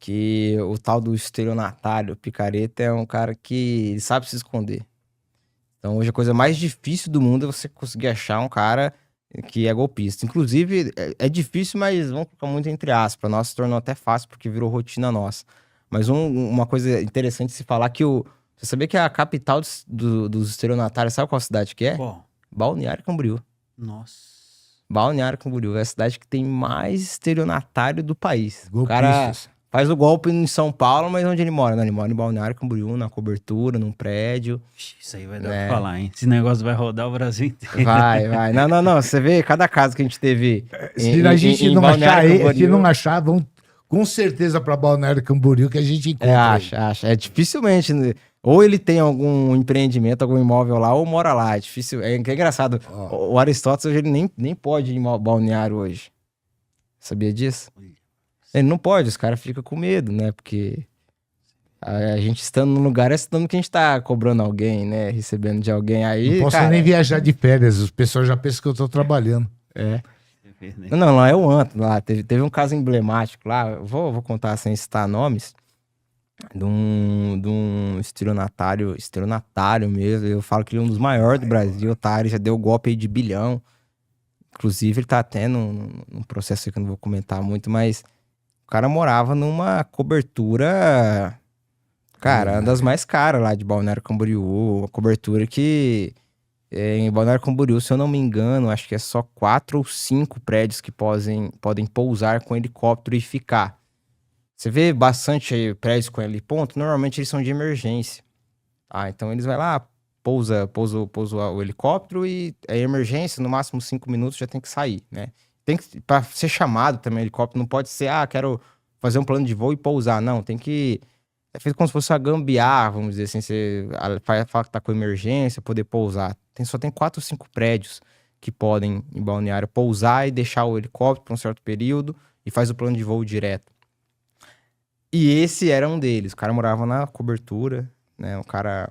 Que o tal do estelionatário, picareta, é um cara que sabe se esconder. Então hoje a coisa mais difícil do mundo é você conseguir achar um cara que é golpista. Inclusive, é difícil, mas vamos colocar muito entre aspas. Pra nós se tornou até fácil, porque virou rotina nossa. Mas uma coisa interessante se falar que você sabia que a capital dos estelionatários, sabe qual cidade que é? Bom, Balneário Camboriú. nossa. Balneário Camboriú é a cidade que tem mais estelionatário do país. O cara Golpistas. faz o golpe em São Paulo, mas onde ele mora? Não, ele mora em Balneário Camboriú, na cobertura, num prédio. Isso aí vai dar pra falar, hein? Esse negócio vai rodar o Brasil inteiro. Vai. Não. Você vê cada caso que a gente teve Se a gente não achar, Camboriú. se não achar, vão com certeza para Balneário Camboriú que a gente encontra. Acha. É dificilmente, né? Ou ele tem algum empreendimento, algum imóvel lá, ou mora lá. É difícil. É engraçado. O Aristóteles hoje ele nem pode ir em Balneário hoje. Sabia disso? Ele não pode, os caras ficam com medo, né? Porque a gente estando no lugar é estando que a gente tá cobrando alguém, né? Recebendo de alguém aí. Não posso cara, nem viajar de férias, os pessoal já pensam que eu tô trabalhando. Não, lá é o antro. Lá teve um caso emblemático lá. Eu vou contar sem citar nomes. De um estelionatário mesmo. Eu falo que ele é um dos maiores do Brasil, otário, já deu golpe aí de bilhão. Inclusive, ele tá até num processo que eu não vou comentar muito, mas o cara morava numa cobertura, cara, uma das mais caras lá de Balneário Camboriú. Uma cobertura que, em Balneário Camboriú, se eu não me engano, acho que é só 4 ou 5 prédios que podem pousar com helicóptero e ficar. Você vê bastante prédios com heliponto, normalmente eles são de emergência. Então eles vão lá, pousa o helicóptero e é emergência, no máximo 5 minutos já tem que sair, né? Pra ser chamado também o helicóptero, não pode ser, quero fazer um plano de voo e pousar. Não, tem que... É feito como se fosse uma gambiarra, vamos dizer assim. Você fala que tá com emergência, poder pousar. Só tem 4 ou 5 prédios que podem, em Balneário, pousar e deixar o helicóptero por um certo período e faz o plano de voo direto. E esse era um deles. O cara morava na cobertura, né?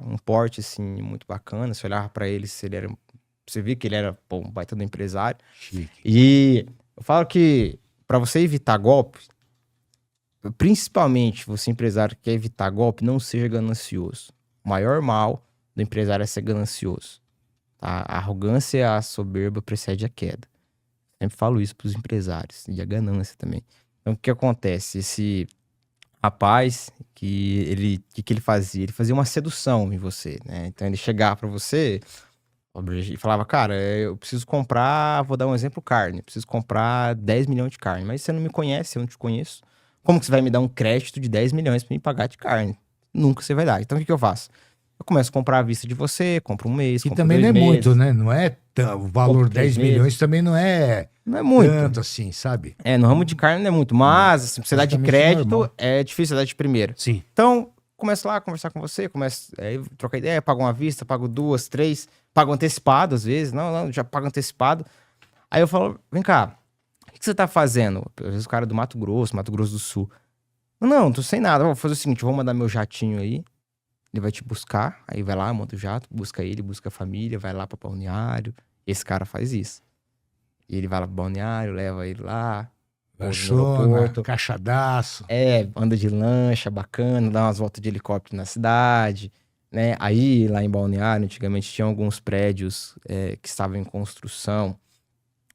Um porte, assim, muito bacana. Você olhava pra ele, você via que ele era um baita do empresário. Chique. E eu falo que pra você evitar golpe, principalmente você empresário que quer evitar golpe, não seja ganancioso. O maior mal do empresário é ser ganancioso. Tá? A arrogância e a soberba precede a queda. Sempre falo isso pros empresários. E a ganância também. Então o que acontece? Esse rapaz, que ele fazia? Ele fazia uma sedução em você, né? Então ele chegava pra você e falava, cara, eu preciso comprar, vou dar um exemplo, carne. Eu preciso comprar 10 milhões de carne. Mas você não me conhece, eu não te conheço. Como que você vai me dar um crédito de 10 milhões pra me pagar de carne? Nunca você vai dar. Então o que eu faço? Eu começo a comprar à vista de você, compro um mês, Que compro também 2 não é meses. muito, né? Não é o valor Compro 10 3 meses. milhões também não é muito. tanto assim, sabe? No ramo de carne não é muito. Mas, assim, pra você dar de Praticamente crédito, normal. é difícil dar de primeira. Sim. Então, começo lá a conversar com você, começo aí trocar ideia, pago uma vista, pago 2, 3, pago antecipado às vezes. Não, já pago antecipado. Aí eu falo, vem cá, o que você tá fazendo? Às vezes o cara é do Mato Grosso do Sul. Não, tô sem nada. Vou fazer o seguinte, vou mandar meu jatinho aí. Ele vai te buscar, aí vai lá, monta o jato, busca ele, busca a família, vai lá pra Balneário. Esse cara faz isso. E ele vai lá pro Balneário, leva ele lá, pousa no Lanchona, aeroporto. caixadaço. Anda de lancha, bacana, dá umas voltas de helicóptero na cidade, né? Aí, lá em Balneário, antigamente tinha alguns prédios que estavam em construção.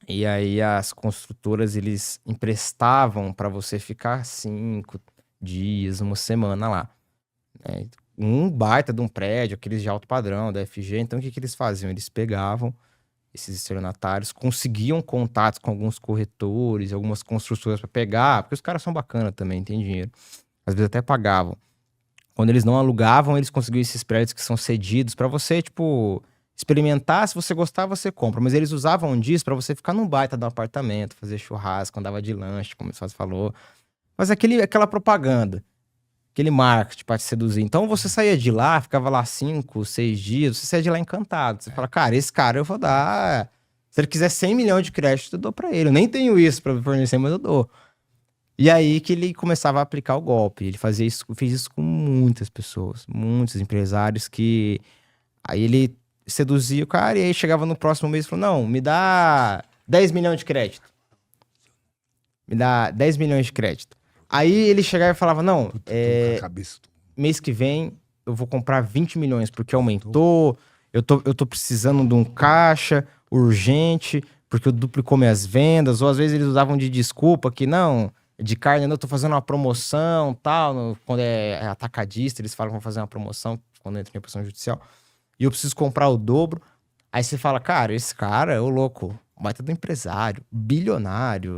E aí as construtoras, eles emprestavam para você ficar 5 dias, uma semana lá, né? Um baita de um prédio, aqueles de alto padrão, da FG. Então, o que eles faziam? Eles pegavam esses estelionatários, conseguiam contatos com alguns corretores, algumas construtoras para pegar, porque os caras são bacanas também, tem dinheiro. Às vezes até pagavam. Quando eles não alugavam, eles conseguiam esses prédios que são cedidos para você, tipo, experimentar. Se você gostar, você compra. Mas eles usavam disso para você ficar num baita de um apartamento, fazer churrasco, andava de lanche, como você falou. Mas aquela propaganda, aquele marketing para te seduzir. Então você saía de lá, ficava lá 5, 6 dias, você saía de lá encantado. Você fala, cara, esse cara eu vou dar. Se ele quiser 100 milhões de crédito, eu dou para ele. Eu nem tenho isso para fornecer, mas eu dou. E aí que ele começava a aplicar o golpe. Ele fez isso com muitas pessoas, muitos empresários que... Aí ele seduzia o cara e aí chegava no próximo mês e falou, não, me dá 10 milhões de crédito. Me dá 10 milhões de crédito. Aí ele chegava e falava, não, mês que vem eu vou comprar 20 milhões, porque aumentou, eu tô precisando de um caixa urgente, porque eu duplicou minhas vendas, ou às vezes eles usavam de desculpa que não, de carne, eu tô fazendo uma promoção, tal, quando é atacadista, eles falam que vão fazer uma promoção, quando entra em repressão judicial, e eu preciso comprar o dobro. Aí você fala, cara, esse cara é o louco, baita do empresário, bilionário,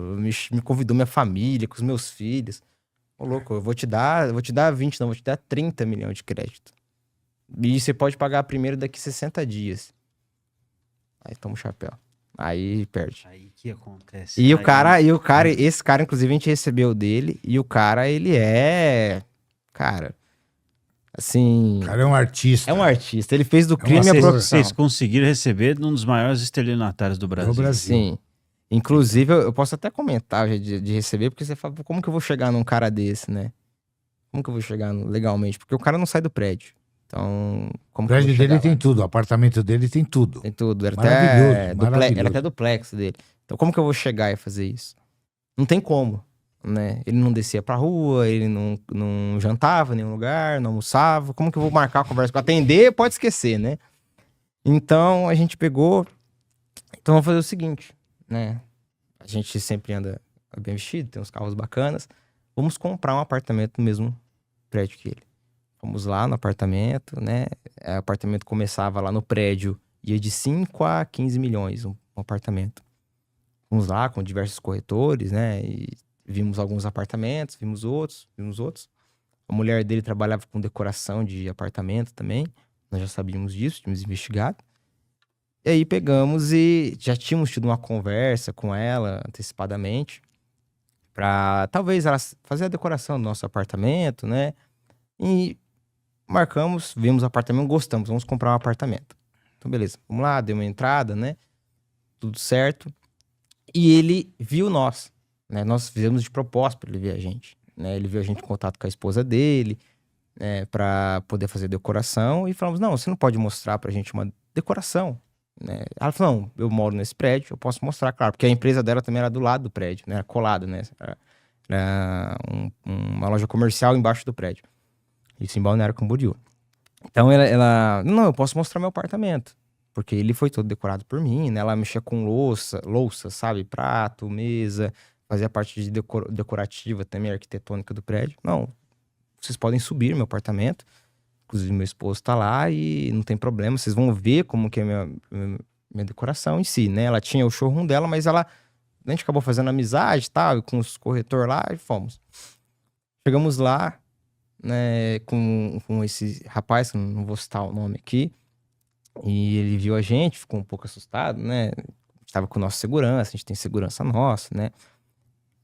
me convidou minha família, com os meus filhos. Ô, louco, eu vou te dar 20, não, vou te dar 30 milhões de crédito. E você pode pagar primeiro daqui 60 dias. Aí toma o chapéu. Aí perde. Aí que acontece. E o cara, esse cara, inclusive, a gente recebeu dele, e o cara, ele é... Cara, assim... O cara é um artista. É um artista. Ele fez do crime a profissão. Vocês conseguiram receber um dos maiores estelionatários do Brasil. Sim. Inclusive, eu posso até comentar de receber, porque você fala, como que eu vou chegar num cara desse, né? Como que eu vou chegar legalmente? Porque o cara não sai do prédio. Então, como o prédio que eu vou dele chegar tem lá? tudo, o apartamento dele tem tudo. Tem tudo. Era Maravilhoso. Era até duplex dele. Então, como que eu vou chegar e fazer isso? Não tem como, né? Ele não descia pra rua, ele não jantava em nenhum lugar, não almoçava. Como que eu vou marcar a conversa? Pra atender, pode esquecer, né? Então, a gente pegou... Então, vamos fazer o seguinte, né? A gente sempre anda bem vestido, tem uns carros bacanas. Vamos comprar um apartamento no mesmo prédio que ele. Fomos lá no apartamento, né? O apartamento começava lá no prédio, ia de 5 a 15 milhões um apartamento. Fomos lá com diversos corretores, né? E vimos alguns apartamentos, vimos outros. A mulher dele trabalhava com decoração de apartamento também. Nós já sabíamos disso, tínhamos investigado. E aí pegamos e já tínhamos tido uma conversa com ela antecipadamente para talvez ela fazer a decoração do nosso apartamento, né? E marcamos, vimos o apartamento, gostamos, vamos comprar um apartamento. Então beleza, vamos lá, deu uma entrada, né? Tudo certo. E ele viu nós, né? Nós fizemos de propósito para ele ver a gente, né? Ele viu a gente em contato com a esposa dele, né? Para poder fazer decoração e falamos, não, você não pode mostrar pra gente uma decoração, né? Ela falou, não, eu moro nesse prédio, eu posso mostrar, claro, porque a empresa dela também era do lado do prédio, né? Era colada, né? Era uma loja comercial embaixo do prédio. Isso em Balneário Camboriú. Então ela, não, eu posso mostrar meu apartamento, porque ele foi todo decorado por mim, né? Ela mexia com louça, sabe? Prato, mesa, fazia parte de decorativa também, arquitetônica do prédio. Não, vocês podem subir meu apartamento. Inclusive, meu esposo tá lá e não tem problema. Vocês vão ver como que é minha decoração em si, né? Ela tinha o showroom dela, mas a gente acabou fazendo amizade e tal, com os corretores lá e fomos. Chegamos lá, né, com esse rapaz, que não vou citar o nome aqui, e ele viu a gente, ficou um pouco assustado, né? Estava com nossa segurança, a gente tem segurança nossa, né?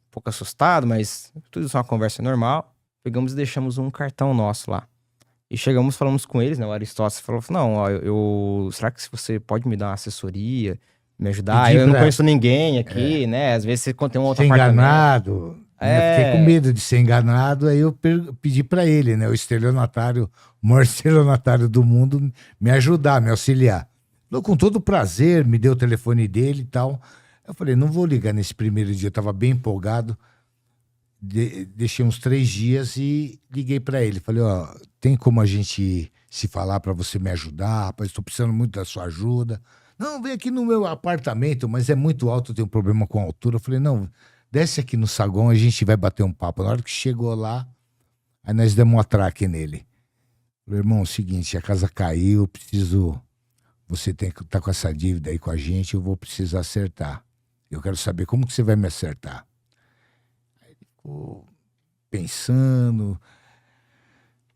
Um pouco assustado, mas tudo isso é uma conversa normal. Pegamos e deixamos um cartão nosso lá. E falamos com eles, né? O Aristóteles falou, não, ó, será que você pode me dar uma assessoria, me ajudar? Pedir Eu não pra- conheço ninguém aqui, né? Às vezes você tem um outro Ser apartamento. enganado. Né? Fiquei com medo de ser enganado, aí eu pedi para ele, né? O estelionatário, o maior estelionatário do mundo, me ajudar, me auxiliar. Falou, com todo prazer, me deu o telefone dele e tal. Eu falei, não vou ligar nesse primeiro dia, eu tava bem empolgado. Deixei uns 3 dias e liguei para ele. Falei, ó, tem como a gente se falar para você me ajudar? Rapaz, estou precisando muito da sua ajuda. Não, vem aqui no meu apartamento, mas é muito alto, eu tenho um problema com a altura. Eu falei, não, desce aqui no saguão, a gente vai bater um papo. Na hora que chegou lá, aí nós demos um atraque nele. Falei, irmão, é o seguinte, a casa caiu, preciso... Você tem que estar com essa dívida aí com a gente, eu vou precisar acertar. Eu quero saber como que você vai me acertar. Aí ele ficou pensando...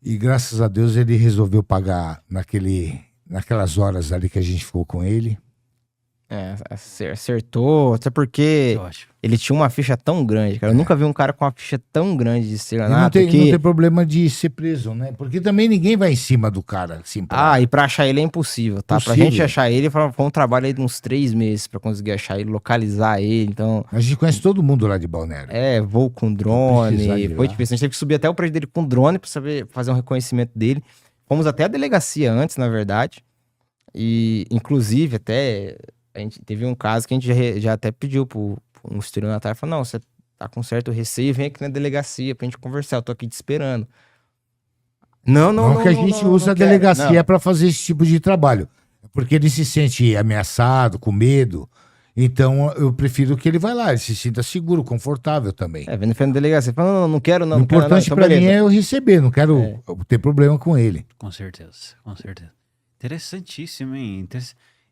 E graças a Deus ele resolveu pagar naquelas horas ali que a gente ficou com ele. Acertou, até porque Eu acho. ele tinha uma ficha tão grande, cara. Eu nunca vi um cara com uma ficha tão grande de E não estelionato tem, que... não tem problema de ser preso, né? Porque também ninguém vai em cima do cara, assim, E pra achar ele é impossível, tá? Pra Possível. gente achar ele, foi um trabalho aí de uns 3 meses pra conseguir achar ele, localizar ele, então... A gente conhece todo mundo lá de Balneário. Voo com precisar drone, de foi lá. difícil. A gente teve que subir até o prédio dele com drone pra saber fazer um reconhecimento dele. Fomos até a delegacia antes, na verdade. E, inclusive, até... A gente teve um caso que a gente já até pediu pro um estelionatário. Falou, não, você tá com certo receio, vem aqui na delegacia pra gente conversar. Eu tô aqui te esperando. Não, que a gente usa a quero. delegacia Não. para fazer esse tipo de trabalho. Porque ele se sente ameaçado, com medo. Então eu prefiro que ele vá lá, ele se sinta seguro, confortável também. Vem na frente da delegacia. Fala, não quero, não. O não quero, importante então para mim beleza. é eu receber, não quero ter problema com ele. Com certeza, com certeza. Interessantíssimo, hein?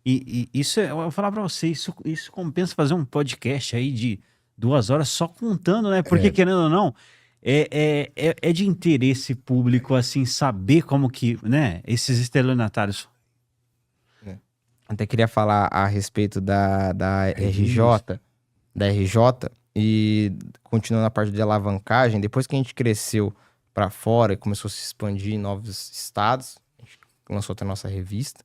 E isso, eu vou falar pra você, isso compensa fazer um podcast aí de 2 horas só contando, né? Porque, querendo ou não, é de interesse público, assim, saber como que, né, esses estelionatários... Até queria falar a respeito da RJ, e continuando a parte de alavancagem, depois que a gente cresceu para fora e começou a se expandir em novos estados, a gente lançou até a nossa revista,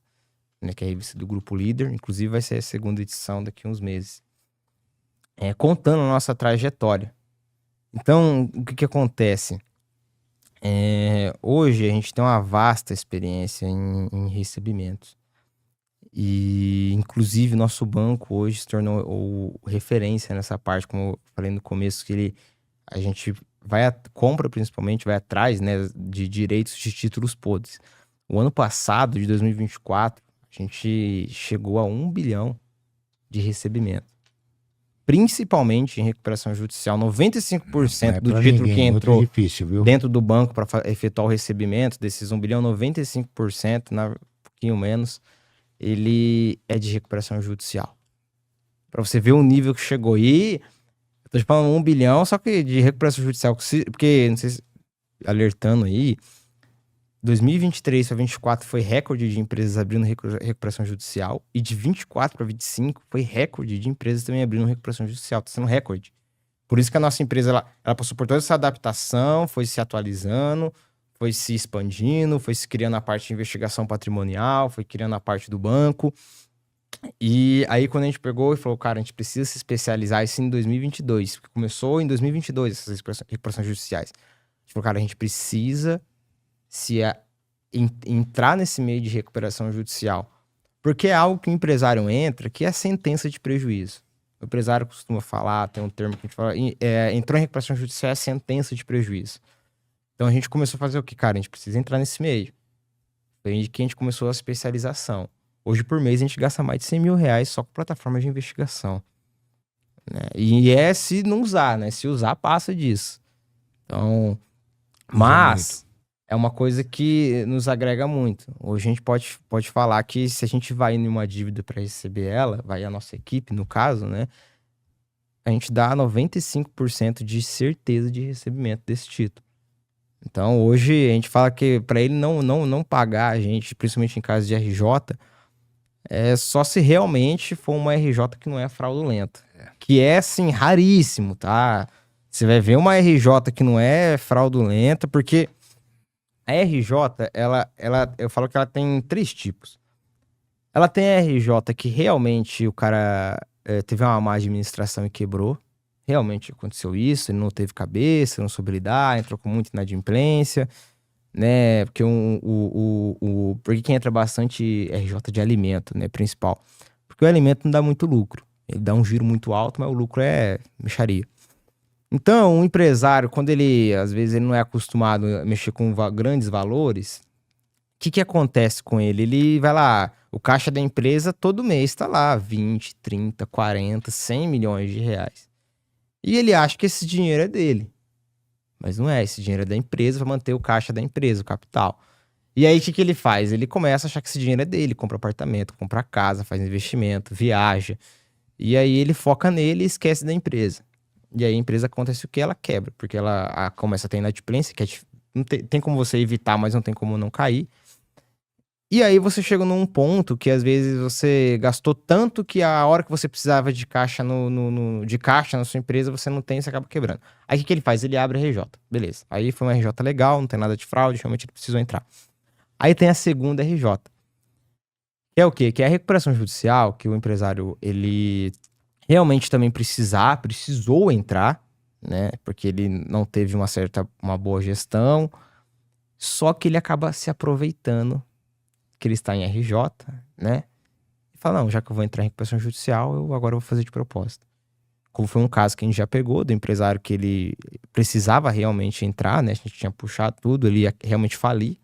né, que é a revista do Grupo Líder, inclusive vai ser a 2ª edição daqui a uns meses, contando a nossa trajetória. Então, o que acontece? Hoje a gente tem uma vasta experiência em recebimentos. E, inclusive, nosso banco hoje se tornou referência nessa parte, como eu falei no começo, que a gente compra principalmente, vai atrás, né, de direitos de títulos podres. O ano passado, de 2024, a gente chegou a 1 bilhão de recebimento. Principalmente em recuperação judicial, 95% do título que entrou difícil, viu? dentro do banco para efetuar o recebimento desses 1 bilhão, 95%, um pouquinho menos, ele é de recuperação judicial. Pra você ver o nível que chegou. E eu tô te falando 1 bilhão, só que de recuperação judicial, porque, não sei se, alertando aí, 2023 para 2024 foi recorde de empresas abrindo recuperação judicial, e de 24 para 25 foi recorde de empresas também abrindo recuperação judicial. Tá sendo recorde. Por isso que a nossa empresa, ela passou por toda essa adaptação, foi se atualizando, foi se expandindo, foi se criando a parte de investigação patrimonial, foi criando a parte do banco. E aí, quando a gente pegou e falou, cara, a gente precisa se especializar isso em 2022, porque começou em 2022 essas recuperações judiciais. A gente falou, cara, a gente precisa entrar nesse meio de recuperação judicial, porque é algo que o empresário entra, que é sentença de prejuízo. O empresário costuma falar, tem um termo que a gente fala, entrou em recuperação judicial é sentença de prejuízo. Então a gente começou a fazer o que? Cara, a gente precisa entrar nesse meio. Foi aí que a gente começou a especialização. Hoje, por mês, a gente gasta mais de 100 mil reais só com plataformas de investigação. Né? E se não usar, né? Se usar, passa disso. Então, mas é uma coisa que nos agrega muito. Hoje a gente pode falar que se a gente vai em uma dívida para receber ela, vai a nossa equipe, no caso, né? A gente dá 95% de certeza de recebimento desse título. Então, hoje, a gente fala que para ele não pagar a gente, principalmente em caso de RJ, é só se realmente for uma RJ que não é fraudulenta. Que é, assim, raríssimo, tá? Você vai ver uma RJ que não é fraudulenta, porque A RJ, eu falo que ela tem 3 tipos. Ela tem a RJ que realmente o cara teve uma má administração e quebrou. Realmente aconteceu isso, ele não teve cabeça, não soube lidar, entrou com muita inadimplência, né? Porque porque quem entra bastante RJ de alimento, né? Principal. Porque o alimento não dá muito lucro. Ele dá um giro muito alto, mas o lucro é mixaria. Então, um empresário, quando ele, às vezes, ele não é acostumado a mexer com grandes valores, o que acontece com ele? Ele vai lá, o caixa da empresa todo mês tá lá, 20, 30, 40, 100 milhões de reais. E ele acha que esse dinheiro é dele. Mas não é, esse dinheiro é da empresa para manter o caixa da empresa, o capital. E aí, o que ele faz? Ele começa a achar que esse dinheiro é dele, compra apartamento, compra casa, faz investimento, viaja. E aí ele foca nele e esquece da empresa. E aí a empresa acontece o que? Ela quebra, porque ela começa a ter inadimplência, que não tem como você evitar, mas não tem como não cair. E aí você chega num ponto que às vezes você gastou tanto que a hora que você precisava de caixa de caixa na sua empresa, você não tem e você acaba quebrando. Aí o que ele faz? Ele abre a RJ. Beleza. Aí foi uma RJ legal, não tem nada de fraude, realmente ele precisou entrar. Aí tem a segunda RJ. Que é o quê? Que é a recuperação judicial, que o empresário, ele realmente também precisou entrar, né? Porque ele não teve uma boa gestão, só que ele acaba se aproveitando que ele está em RJ, né? E fala, não, já que eu vou entrar em recuperação judicial, eu agora vou fazer de propósito. Como foi um caso que a gente já pegou, do empresário que ele precisava realmente entrar, né? A gente tinha puxado tudo, ele ia realmente falir.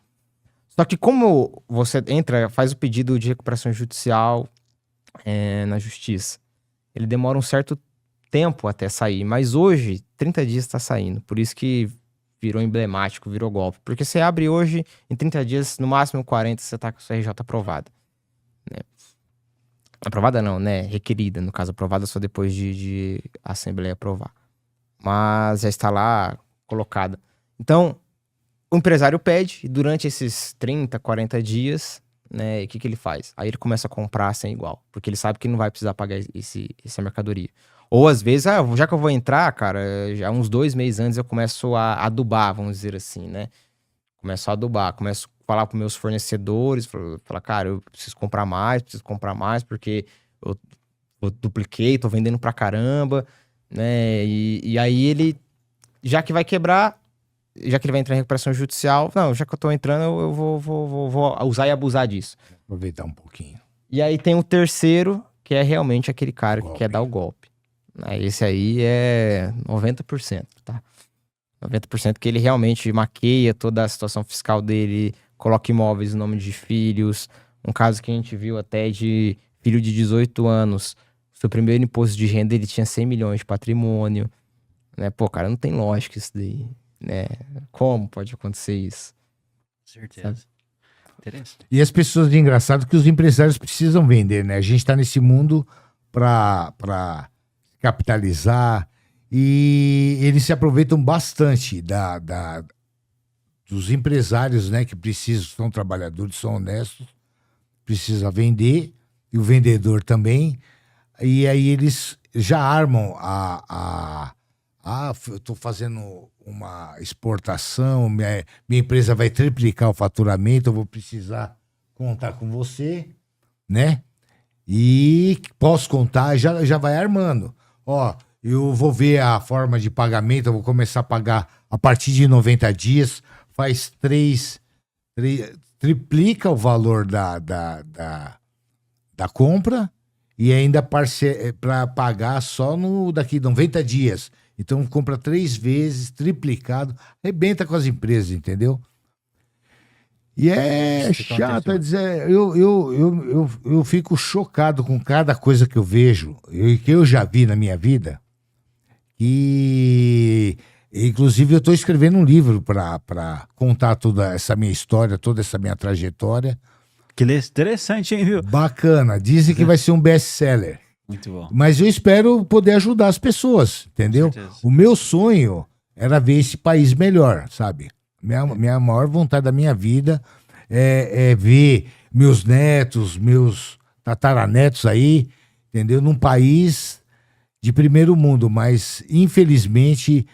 Só que como você entra, faz o pedido de recuperação judicial na justiça, ele demora um certo tempo até sair, mas hoje, 30 dias está saindo. Por isso que virou emblemático, virou golpe. Porque você abre hoje, em 30 dias, no máximo 40, você tá com a sua RJ aprovada. Né? Aprovada não, né? Requerida. No caso, aprovada só depois de a Assembleia aprovar. Mas já está lá colocada. Então, o empresário pede, e durante esses 30, 40 dias, né? O que ele faz? Aí ele começa a comprar sem igual. Porque ele sabe que não vai precisar pagar essa mercadoria. Ou às vezes, já que eu vou entrar, cara, já uns 2 meses antes eu começo a adubar, vamos dizer assim, né? Começo a adubar, começo a falar com meus fornecedores, falar, cara, eu preciso comprar mais, porque eu dupliquei, tô vendendo pra caramba, né? E aí ele, já que vai quebrar, já que ele vai entrar em recuperação judicial, não, já que eu tô entrando, eu vou usar e abusar disso. Aproveitar um pouquinho. E aí tem o terceiro, que é realmente aquele cara que quer dar o golpe. Esse aí é 90%, tá? 90% que ele realmente maqueia toda a situação fiscal dele, coloca imóveis no nome de filhos. Um caso que a gente viu até de filho de 18 anos. Seu primeiro imposto de renda, ele tinha 100 milhões de patrimônio. Né? Pô, cara, não tem lógica isso daí. Né? Como pode acontecer isso? Certeza. Interessante. E as pessoas, é engraçado que os empresários precisam vender, né? A gente está nesse mundo para capitalizar e eles se aproveitam bastante dos empresários, né? Que precisam, são trabalhadores, são honestos, precisa vender e o vendedor também. E aí eles já armam eu estou fazendo uma exportação, minha empresa vai triplicar o faturamento, eu vou precisar contar com você, né? E posso contar, já vai armando. Ó, eu vou ver a forma de pagamento, eu vou começar a pagar a partir de 90 dias, faz triplica o valor da compra e ainda para pagar só daqui 90 dias. Então compra 3 vezes, triplicado, arrebenta com as empresas, entendeu? E é chato, dizer, eu fico chocado com cada coisa que eu vejo, que eu já vi na minha vida. E inclusive eu estou escrevendo um livro para contar toda essa minha história, toda essa minha trajetória. Que interessante, hein, viu? Bacana, dizem que vai ser um best-seller. Muito bom. Mas eu espero poder ajudar as pessoas, entendeu? O meu sonho era ver esse país melhor, sabe? Minha maior vontade da minha vida é ver meus netos, meus tataranetos aí, entendeu? Num país de primeiro mundo, mas infelizmente,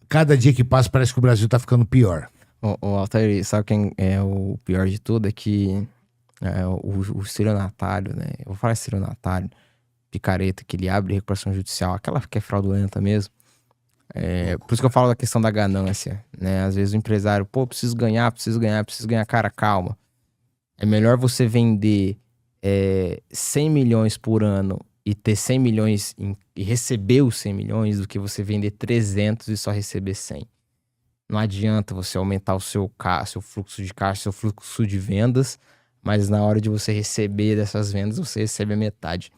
cada dia que passa parece que o Brasil tá ficando pior. O Altair, sabe quem é o pior de tudo? É que o estelionatário, né? Eu vou falar estelionatário, picareta, que ele abre recuperação judicial, aquela que é fraudulenta mesmo. Por isso que eu falo da questão da ganância, né? Às vezes o empresário, pô, preciso ganhar. Cara, calma. É melhor você vender 100 milhões por ano e ter 100 milhões e receber os 100 milhões do que você vender 300 e só receber 100. Não adianta você aumentar o seu fluxo de caixa, seu fluxo de vendas, mas na hora de você receber dessas vendas, você recebe a metade.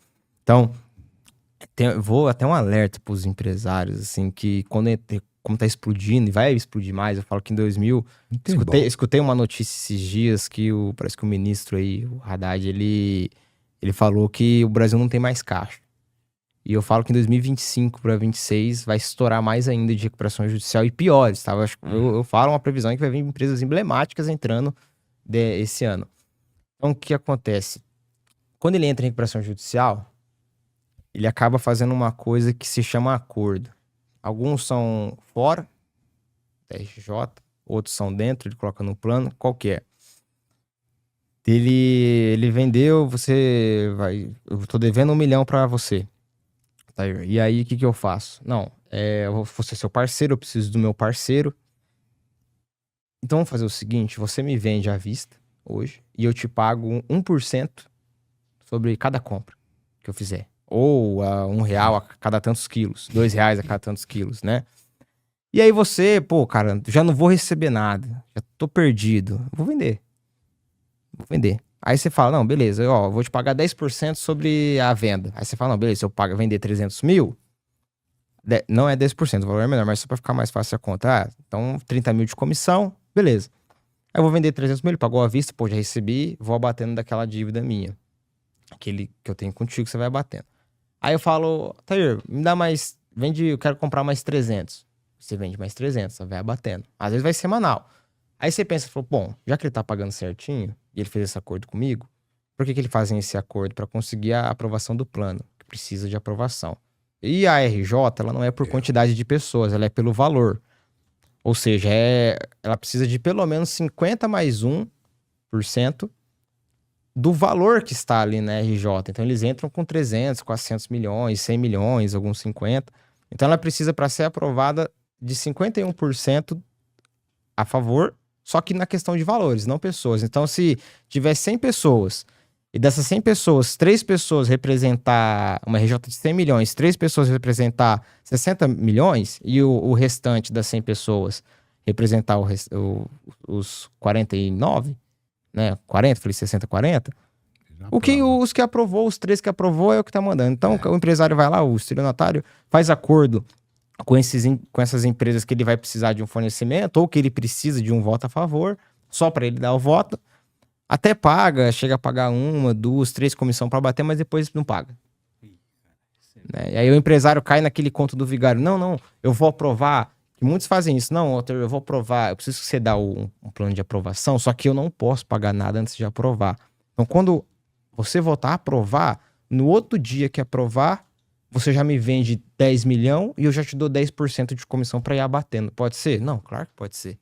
Então, vou até um alerta para os empresários, assim, que como tá explodindo, e vai explodir mais, eu falo que em 2000... Escutei uma notícia esses dias que parece que o ministro aí, o Haddad, ele falou que o Brasil não tem mais caixa. E eu falo que em 2025 para 2026 vai estourar mais ainda de recuperação judicial e piores, tá? Eu falo uma previsão que vai vir empresas emblemáticas entrando esse ano. Então, o que acontece? Quando ele entra em recuperação judicial, ele acaba fazendo uma coisa que se chama acordo. Alguns são fora da RJ, outros são dentro, ele coloca no plano, qual que é? Ele vendeu, eu tô devendo 1 milhão para você. E aí, o que eu faço? Não, eu vou ser seu parceiro, eu preciso do meu parceiro. Então, vamos fazer o seguinte, você me vende à vista hoje e eu te pago 1% sobre cada compra que eu fizer. Ou R$1 a cada tantos quilos, R$2 a cada tantos quilos, né? E aí você, pô, cara, já não vou receber nada, já tô perdido, vou vender. Aí você fala, não, beleza, vou te pagar 10% sobre a venda. Aí você fala, não, beleza, se eu vender 300 mil, não é 10%, o valor é menor, mas só pra ficar mais fácil a conta. Então, 30 mil de comissão, beleza. Aí eu vou vender 300 mil, ele pagou à vista, pô, já recebi, vou abatendo daquela dívida minha. Aquele que eu tenho contigo, você vai abatendo. Aí eu falo, Tair, me dá mais, eu quero comprar mais 300. Você vende mais 300, você vai abatendo. Às vezes vai semanal. Aí você pensa, bom, já que ele tá pagando certinho, e ele fez esse acordo comigo, por que eles fazem esse acordo? Para conseguir a aprovação do plano, que precisa de aprovação. E a RJ, ela não é por quantidade de pessoas, ela é pelo valor. Ou seja, ela precisa de pelo menos 50 mais 1% do valor que está ali na RJ. Então, eles entram com 300, 400 milhões, 100 milhões, alguns 50. Então, ela precisa, para ser aprovada, de 51% a favor, só que na questão de valores, não pessoas. Então, se tiver 100 pessoas, e dessas 100 pessoas, 3 pessoas representar uma RJ de 100 milhões, 3 pessoas representar 60 milhões, e o restante das 100 pessoas representar os 49, né? 40, falei 60, 40. Os que aprovou, os 3 que aprovou é o que tá mandando. Então, o empresário vai lá, o estelionatário, faz acordo com essas empresas que ele vai precisar de um fornecimento ou que ele precisa de um voto a favor, só para ele dar o voto. Até paga, chega a pagar 1, 2, 3 comissão para bater, mas depois não paga. Né? E aí o empresário cai naquele conto do vigário. Não, eu vou aprovar. E muitos fazem isso. Não, eu vou aprovar. Eu preciso que você dê um plano de aprovação, só que eu não posso pagar nada antes de aprovar. Então, quando você votar a aprovar, no outro dia que aprovar, você já me vende 10 milhões e eu já te dou 10% de comissão para ir abatendo. Pode ser? Não, claro que pode ser.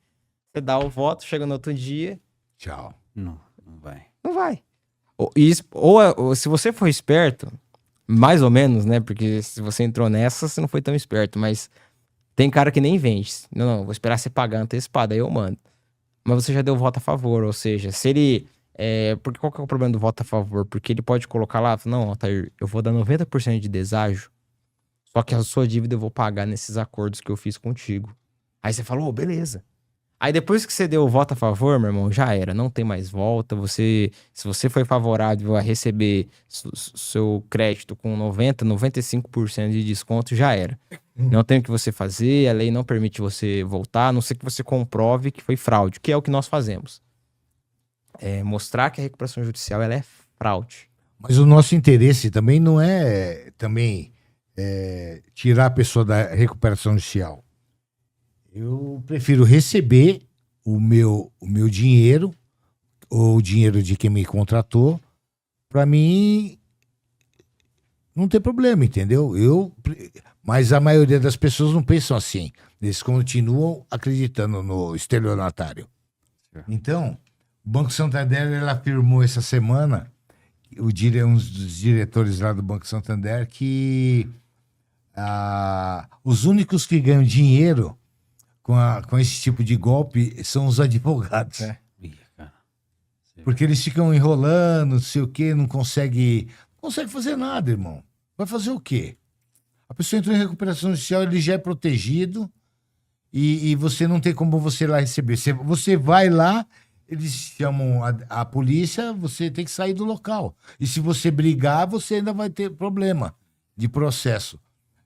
Você dá o voto, chega no outro dia... Tchau. Não vai. Não vai. Ou se você for esperto, mais ou menos, né? Porque se você entrou nessa, você não foi tão esperto. Mas tem cara que nem vende. Não, vou esperar você pagar antecipado, aí eu mando. Mas você já deu voto a favor. Ou seja, se ele... porque qual que é o problema do voto a favor? Porque ele pode colocar lá, não, Altair, eu vou dar 90% de deságio, só que a sua dívida eu vou pagar nesses acordos que eu fiz contigo. Aí você falou, beleza. Aí depois que você deu o voto a favor, meu irmão, já era, não tem mais volta. Se você foi favorável a receber seu crédito com 90, 95% de desconto, já era. Não tem o que você fazer, a lei não permite você voltar, a não ser que você comprove que foi fraude, que é o que nós fazemos. Mostrar que a recuperação judicial ela é fraude. Mas o nosso interesse também não é tirar a pessoa da recuperação judicial. Eu prefiro receber o meu dinheiro, ou o dinheiro de quem me contratou, para mim não tem problema, entendeu? Mas a maioria das pessoas não pensam assim. Eles continuam acreditando no estelionatário. Então, o Banco Santander ele afirmou essa semana, um dos diretores lá do Banco Santander, que os únicos que ganham dinheiro com esse tipo de golpe são os advogados. Ih, cara. Porque eles ficam enrolando, não sei o quê, não consegue fazer nada, irmão. Vai fazer o quê? A pessoa entrou em recuperação judicial, ele já é protegido e você não tem como você lá receber. Você vai lá, eles chamam a polícia, você tem que sair do local. E se você brigar, você ainda vai ter problema de processo.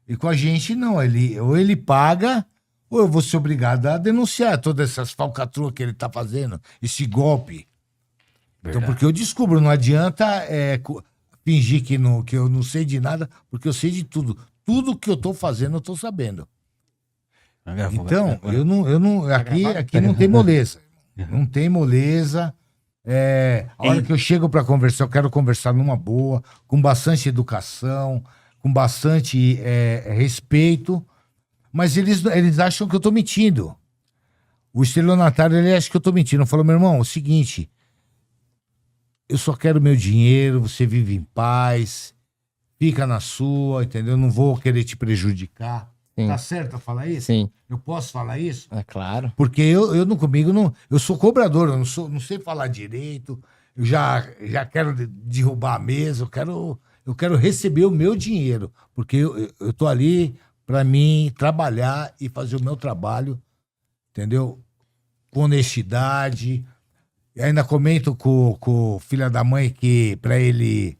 E com a gente, não. Ou ele paga, ou eu vou ser obrigado a denunciar todas essas falcatruas que ele tá fazendo, esse golpe. Então, porque eu descubro, não adianta fingir que eu não sei de nada, porque eu sei de tudo. Tudo que eu tô fazendo, eu tô sabendo. Então, aqui não tem moleza. Não tem moleza. A hora que eu chego para conversar, eu quero conversar numa boa, com bastante educação, com bastante respeito. Mas eles acham que eu tô mentindo. O estelionatário, ele acha que eu tô mentindo. Eu falo, meu irmão, é o seguinte, eu só quero meu dinheiro, você vive em paz, fica na sua, entendeu? Não vou querer te prejudicar. Sim. Tá certo eu falar isso? Sim. Eu posso falar isso? É claro. Porque eu não comigo, não, eu sou cobrador, eu não sei falar direito, eu já quero derrubar a mesa, eu quero receber o meu dinheiro, porque eu tô ali para mim trabalhar e fazer o meu trabalho, entendeu? Com honestidade. E ainda comento com o filho da mãe que para ele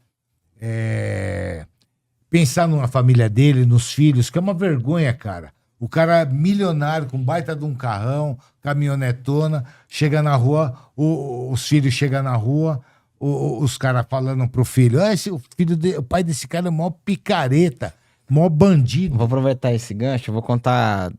pensar na família dele, nos filhos, que é uma vergonha, cara. O cara milionário, com baita de um carrão, caminhonetona, chega na rua, os filhos chegam na rua, os caras falando pro filho, o pai desse cara é o maior picareta, maior bandido. Vou aproveitar esse gancho, eu vou contar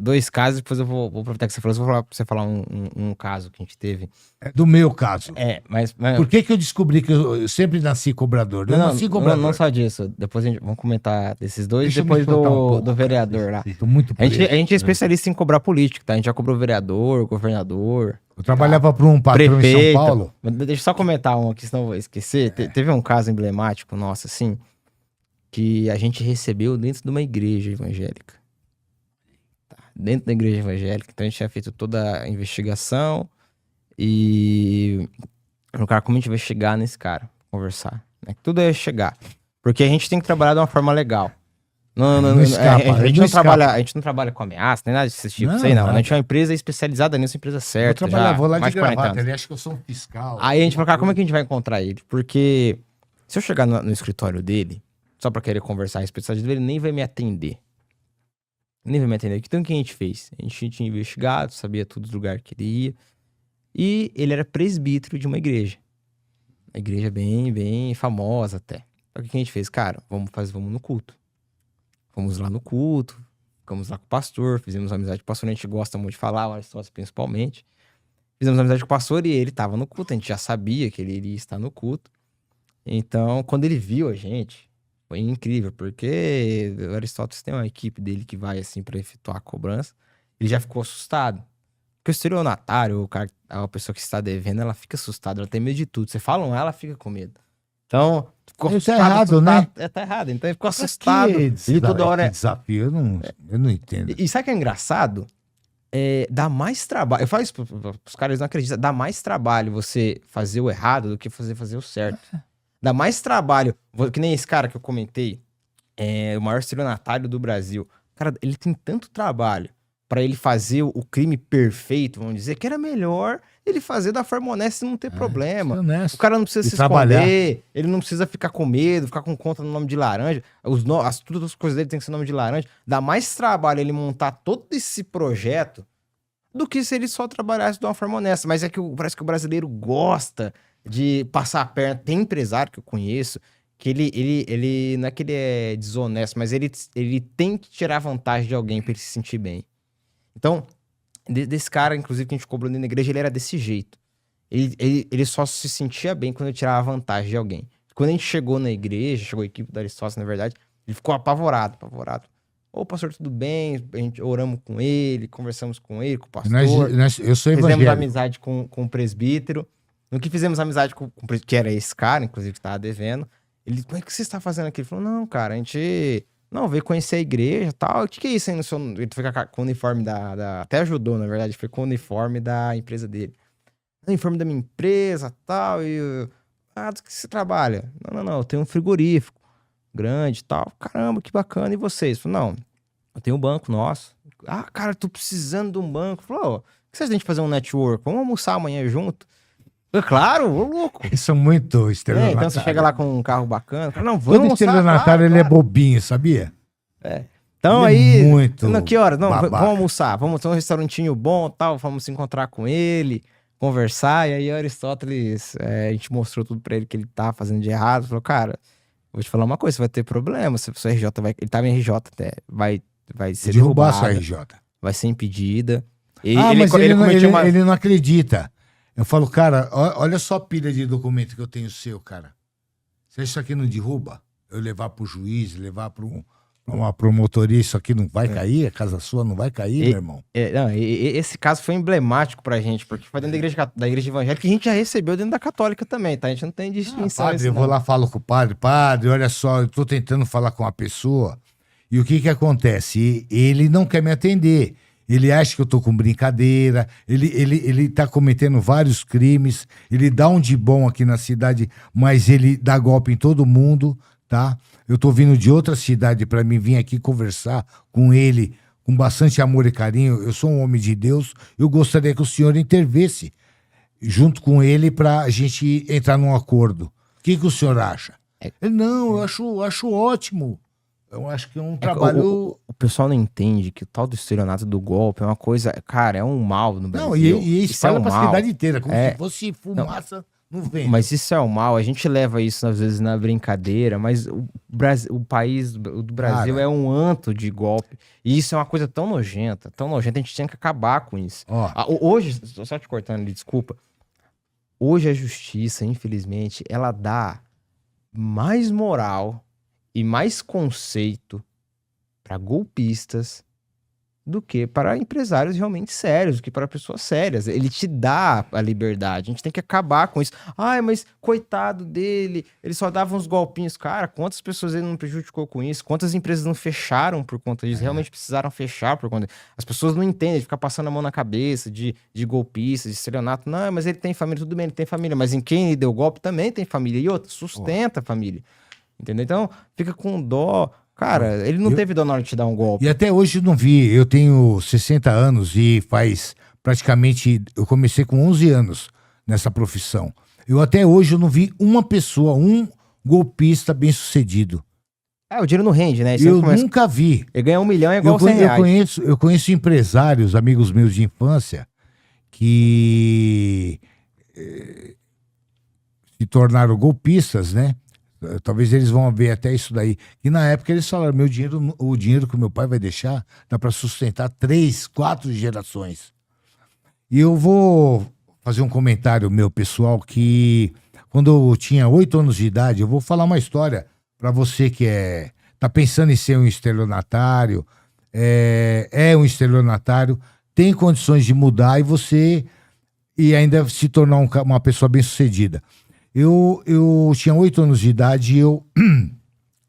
dois casos, depois eu vou aproveitar que você falou, vou falar pra você falar um caso que a gente teve. É do meu caso. Mas Por que eu descobri que eu sempre nasci cobrador? Eu nasci cobrador. Não só disso, depois vamos comentar desses dois, Deixa eu depois me soltar um pouco, do vereador lá. Tô muito A gente preso. é especialista em cobrar político, tá? A gente já cobrou vereador, governador. Eu trabalhava para um patrão em São Prefeito. Paulo. Mas deixa eu só comentar uma aqui, senão eu vou esquecer. Teve um caso emblemático nosso, assim, que a gente recebeu dentro de uma igreja evangélica. Tá? Dentro da igreja evangélica. Então a gente tinha feito toda a investigação e o cara, como a gente vai chegar nesse cara, conversar, né? Tudo é chegar. Porque a gente tem que trabalhar de uma forma legal. Não escapa, a gente não não trabalha com ameaça, nem nada desse tipo. Não, Sei não. nada. A gente é uma empresa especializada nisso, empresa certa. Vou lá mais de 40 gravata, anos. ele acha que eu sou um fiscal. Aí a gente fala, cara, como é que a gente vai encontrar ele? Porque se eu chegar no escritório dele, só pra querer conversar a respeito dele, ele nem vai me atender. Nem vai me atender. Então o que a gente fez? A gente tinha investigado, sabia tudo do lugar que ele ia. E ele era presbítero de uma igreja. Uma igreja bem, bem famosa até. Então o que a gente fez? Cara, vamos no culto. Fomos lá no culto, ficamos lá com o pastor, fizemos amizade com o pastor, a gente gosta muito de falar, o Aristóteles principalmente. Fizemos amizade com o pastor e ele estava no culto, a gente já sabia que ele iria estar no culto. Então, quando ele viu a gente, foi incrível, porque o Aristóteles tem uma equipe dele que vai assim para efetuar a cobrança, ele já ficou assustado. Porque o estelionatário, a pessoa que está devendo, ela fica assustada, ela tem medo de tudo. Você fala ela fica com medo. Então, ficou Isso assustado. tá errado, né? Tá errado. Então ele ficou assustado. E toda hora. desafio, eu não entendo. E sabe o que é engraçado? Dá mais trabalho. Eu falo isso pros caras, eles não acreditam. Dá mais trabalho você fazer o errado do que fazer o certo. Dá mais trabalho. Que nem esse cara que eu comentei. O maior estelionatário do Brasil. Cara, ele tem tanto trabalho pra ele fazer o crime perfeito, vamos dizer, que era melhor ele fazer da forma honesta e não ter problema. Honesto. O cara não precisa E se trabalhar. esconder, ele não precisa ficar com medo, ficar com conta no nome de laranja. Todas as coisas dele tem que ser nome de laranja. Dá mais trabalho ele montar todo esse projeto do que se ele só trabalhasse de uma forma honesta. Mas é que parece que o brasileiro gosta de passar a perna. Tem empresário que eu conheço que ele não é que ele é desonesto, mas ele tem que tirar vantagem de alguém pra ele se sentir bem. Então, desse cara, inclusive, que a gente cobrou dentro da igreja, ele era desse jeito. Ele só se sentia bem quando ele tirava vantagem de alguém. Quando a gente chegou na igreja, chegou a equipe da Aristóteles, na verdade, ele ficou apavorado. Ô, pastor, tudo bem? A gente oramos com ele, conversamos com ele, com o pastor. Eu sou Fizemos evangélico. amizade com o presbítero. No que fizemos amizade com o presbítero, que era esse cara, inclusive, que estava devendo. Ele, como é que você está fazendo aqui? Ele falou, não, cara, a gente... Não, veio conhecer a igreja e tal. O que é isso aí no seu... Ele foi com o uniforme até ajudou, na verdade. Foi com o uniforme da empresa dele. O uniforme da minha empresa e tal. Do que você trabalha? Não, eu tenho um frigorífico grande e tal. Caramba, que bacana. E vocês? Falei, não, eu tenho um banco nosso. Ah, cara, tô precisando de um banco. Falou, o que vocês têm de fazer um network? Vamos almoçar amanhã junto? Eu, claro, ô louco. Eles são muito estelionatários. Então você chega lá com um carro bacana. Fala, não, vamos Todo almoçar, estelionatário, ele é bobinho, sabia? Então Ele é aí, muito não, que horas? Não, babaca. vamos almoçar, vamos ter um restaurantinho bom, tal, vamos se encontrar com ele, conversar, e aí Aristóteles, a gente mostrou tudo pra ele que ele tá fazendo de errado, falou, cara, vou te falar uma coisa, você vai ter problema, se a sua RJ vai, ele tava em RJ até, vai ser Derrubar a sua derrubada, RJ. vai ser impedida. Mas ele cometeu uma... não acredita. Eu falo, cara, olha só a pilha de documento que eu tenho seu, cara. Se isso aqui não derruba, eu levar pro juiz, levar pra uma promotoria, isso aqui não vai cair? A casa sua não vai cair, meu irmão? Esse caso foi emblemático pra gente, porque foi dentro da igreja evangélica, que a gente já recebeu dentro da católica também, tá? A gente não tem distinção. Padre, eu vou lá, falo com o padre, olha só, eu tô tentando falar com uma pessoa, e o que acontece? Ele não quer me atender. Ele acha que eu tô com brincadeira, ele tá cometendo vários crimes, ele dá um de bom aqui na cidade, mas ele dá golpe em todo mundo, tá? Eu tô vindo de outra cidade para mim vir aqui conversar com ele com bastante amor e carinho. Eu sou um homem de Deus, eu gostaria que o senhor intervesse junto com ele pra gente entrar num acordo. O que o senhor acha? Ele, não, eu acho ótimo. Eu acho que é um trabalho... O pessoal não entende que o tal do estelionato do golpe é uma coisa... Cara, é um mal no Brasil. Não, e espalha pra mal. cidade inteira, como se fosse fumaça no vento. Mas isso é um mal. A gente leva isso, às vezes, na brincadeira, mas o país do Brasil Cara, é um anto de golpe. E isso é uma coisa tão nojenta, a gente tem que acabar com isso. Hoje, só te cortando ali, desculpa. Hoje a justiça, infelizmente, ela dá mais moral e mais conceito para golpistas do que para empresários realmente sérios, do que para pessoas sérias. Ele te dá a liberdade. A gente tem que acabar com isso. Ai, mas coitado dele, ele só dava uns golpinhos. Cara, quantas pessoas ele não prejudicou com isso? Quantas empresas não fecharam por conta disso? Realmente precisaram fechar por conta disso. As pessoas não entendem, de ficar passando a mão na cabeça de golpistas, de estelionato. Não, mas ele tem família, tudo bem, ele tem família. Mas em quem ele deu golpe também tem família. E outra, sustenta a família. Entendeu? Então, fica com dó. Cara, ele não teve dó na hora de te dar um golpe. E até hoje eu não vi. Eu tenho 60 anos e faz praticamente... Eu comecei com 11 anos nessa profissão. Até hoje eu não vi uma pessoa, um golpista bem sucedido. O dinheiro não rende, né? Eu nunca vi. Ele ganha 1 milhão é igual 100 reais. Eu conheço empresários, amigos meus de infância, que se tornaram golpistas, né? Talvez eles vão ver até isso daí. E na época eles falaram, o dinheiro que o meu pai vai deixar dá para sustentar 3, 4 gerações. E eu vou fazer um comentário meu pessoal que quando eu tinha 8 anos de idade, eu vou falar uma história para você que tá pensando em ser um estelionatário, é um estelionatário, tem condições de mudar e ainda se tornar uma pessoa bem-sucedida. Eu tinha 8 anos de idade e eu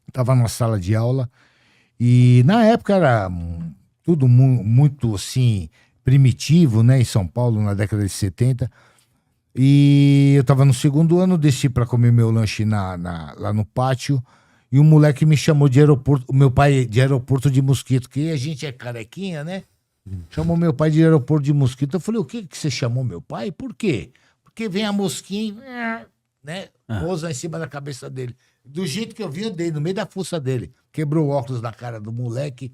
estava numa sala de aula e na época era tudo muito assim primitivo, né, em São Paulo na década de 70, e eu estava no 2º ano, desci para comer meu lanche lá no pátio e um moleque me chamou de aeroporto, o meu pai de aeroporto de Mosquito, que a gente é carequinha, né? Chamou meu pai de aeroporto de Mosquito. Eu falei, o que você chamou meu pai? Por quê? Porque vem a mosquinha... né? Pousa em cima da cabeça dele. Do jeito que eu vi, eu dei no meio da fuça dele. Quebrou o óculos na cara do moleque.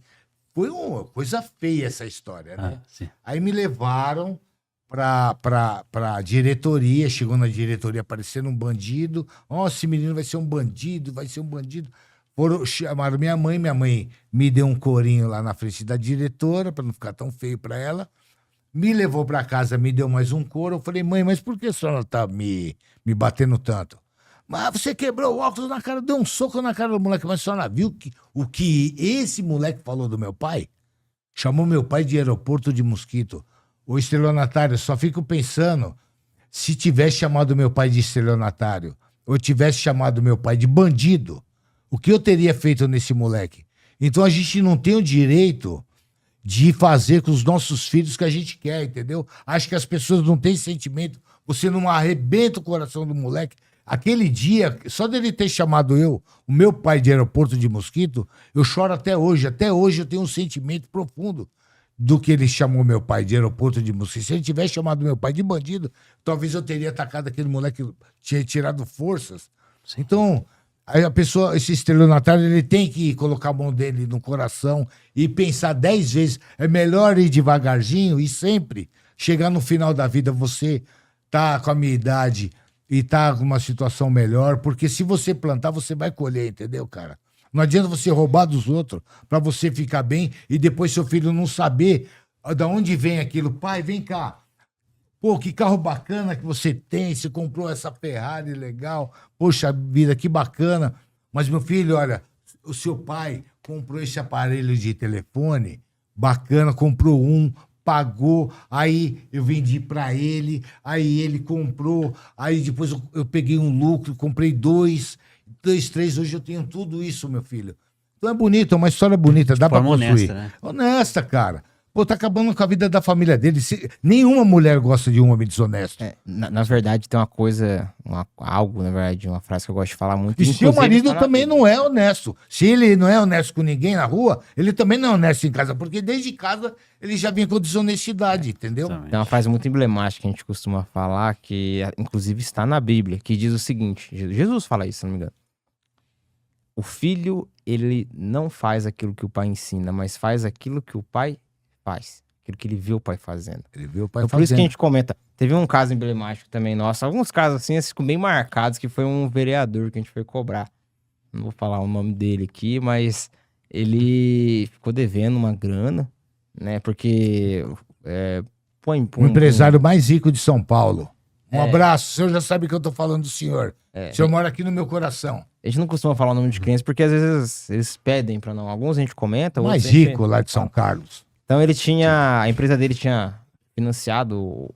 Foi uma coisa feia essa história, né? Aí me levaram pra diretoria. Chegou na diretoria parecendo um bandido. Esse menino vai ser um bandido, vai ser um bandido. Chamaram minha mãe me deu um corinho lá na frente da diretora, pra não ficar tão feio pra ela. Me levou pra casa, me deu mais um couro. Eu falei, mãe, mas por que a senhora tá me batendo tanto? Mas você quebrou o óculos na cara, deu um soco na cara do moleque. Mas a senhora viu o que esse moleque falou do meu pai? Chamou meu pai de aeroporto de mosquito. Ô, estelionatário, só fico pensando, se tivesse chamado meu pai de estelionatário, ou tivesse chamado meu pai de bandido, o que eu teria feito nesse moleque? Então a gente não tem o direito de fazer com os nossos filhos o que a gente quer, entendeu? Acho que as pessoas não têm sentimento, você não arrebenta o coração do moleque. Aquele dia, só dele ter chamado o meu pai de aeroporto de mosquito, eu choro até hoje. Até hoje eu tenho um sentimento profundo do que ele chamou meu pai de aeroporto de mosquito. Se ele tivesse chamado meu pai de bandido, talvez eu teria atacado aquele moleque, tinha tirado forças. Então, aí a pessoa, esse estelionatário, ele tem que colocar a mão dele no coração e pensar 10 vezes. É melhor ir devagarzinho e sempre chegar no final da vida, você tá com a minha idade e tá com uma situação melhor, porque se você plantar, você vai colher, entendeu, cara? Não adianta você roubar dos outros pra você ficar bem e depois seu filho não saber da onde vem aquilo. Pai, vem cá. Pô, que carro bacana que você tem, você comprou essa Ferrari legal. Poxa vida, que bacana. Mas, meu filho, olha, o seu pai comprou esse aparelho de telefone, bacana, comprou um, pagou, aí eu vendi pra ele, aí ele comprou, aí depois eu peguei um lucro, comprei dois, três, hoje eu tenho tudo isso, meu filho. Então é bonito, é uma história bonita, dá pra forma construir. honesta, né? Honesta, cara. Pô, tá acabando com a vida da família dele. Nenhuma mulher gosta de um homem desonesto. Na verdade, tem uma coisa, algo, na verdade, uma frase que eu gosto de falar muito. E seu inclusive, marido está na também Bíblia. não é honesto. Se ele não é honesto com ninguém na rua, ele também não é honesto em casa, porque desde casa ele já vinha com desonestidade, entendeu? Exatamente. Tem uma frase muito emblemática que a gente costuma falar, que inclusive está na Bíblia, que diz o seguinte: Jesus fala isso, se não me engano. O filho, ele não faz aquilo que o pai ensina, mas faz aquilo que o pai faz. Aquilo que ele viu o pai fazendo. Ele viu o pai Então, por isso que a fazendo. gente comenta. Teve um caso emblemático também nosso. Alguns casos assim, esses ficam bem marcados, que foi um vereador que a gente foi cobrar. Não vou falar o nome dele aqui, mas ele ficou devendo uma grana, né? Porque põe O empresário mais rico de São Paulo. Um É. abraço, o senhor já sabe que eu tô falando do senhor. É. O senhor mora aqui no meu coração. A gente não costuma falar o nome de clientes porque às vezes eles pedem pra não. Alguns a gente comenta, O mais outros a gente- rico lá de São Carlos. Então ele tinha, a empresa dele tinha financiado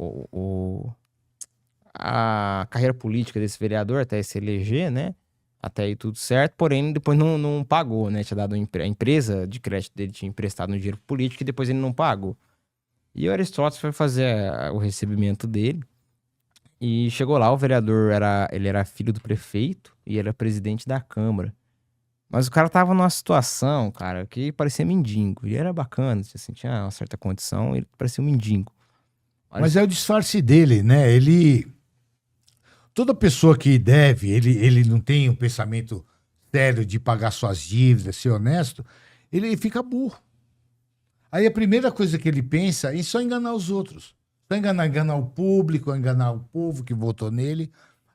a carreira política desse vereador até se eleger, né? Até aí tudo certo, porém depois não pagou, né? Tinha dado a empresa de crédito dele tinha emprestado um dinheiro pro político e depois ele não pagou. E o Aristóteles foi fazer o recebimento dele e chegou lá, o vereador ele era filho do prefeito e era presidente da Câmara. Mas o cara tava numa situação, cara, que parecia mendigo. E era bacana, assim, tinha uma certa condição, ele parecia um mendigo. Mas é o disfarce dele, né? Toda pessoa que deve, ele não tem um pensamento sério de pagar suas dívidas, ser honesto, ele fica burro. Aí a primeira coisa que ele pensa é só enganar os outros. Só enganar o público, enganar o povo que votou nele.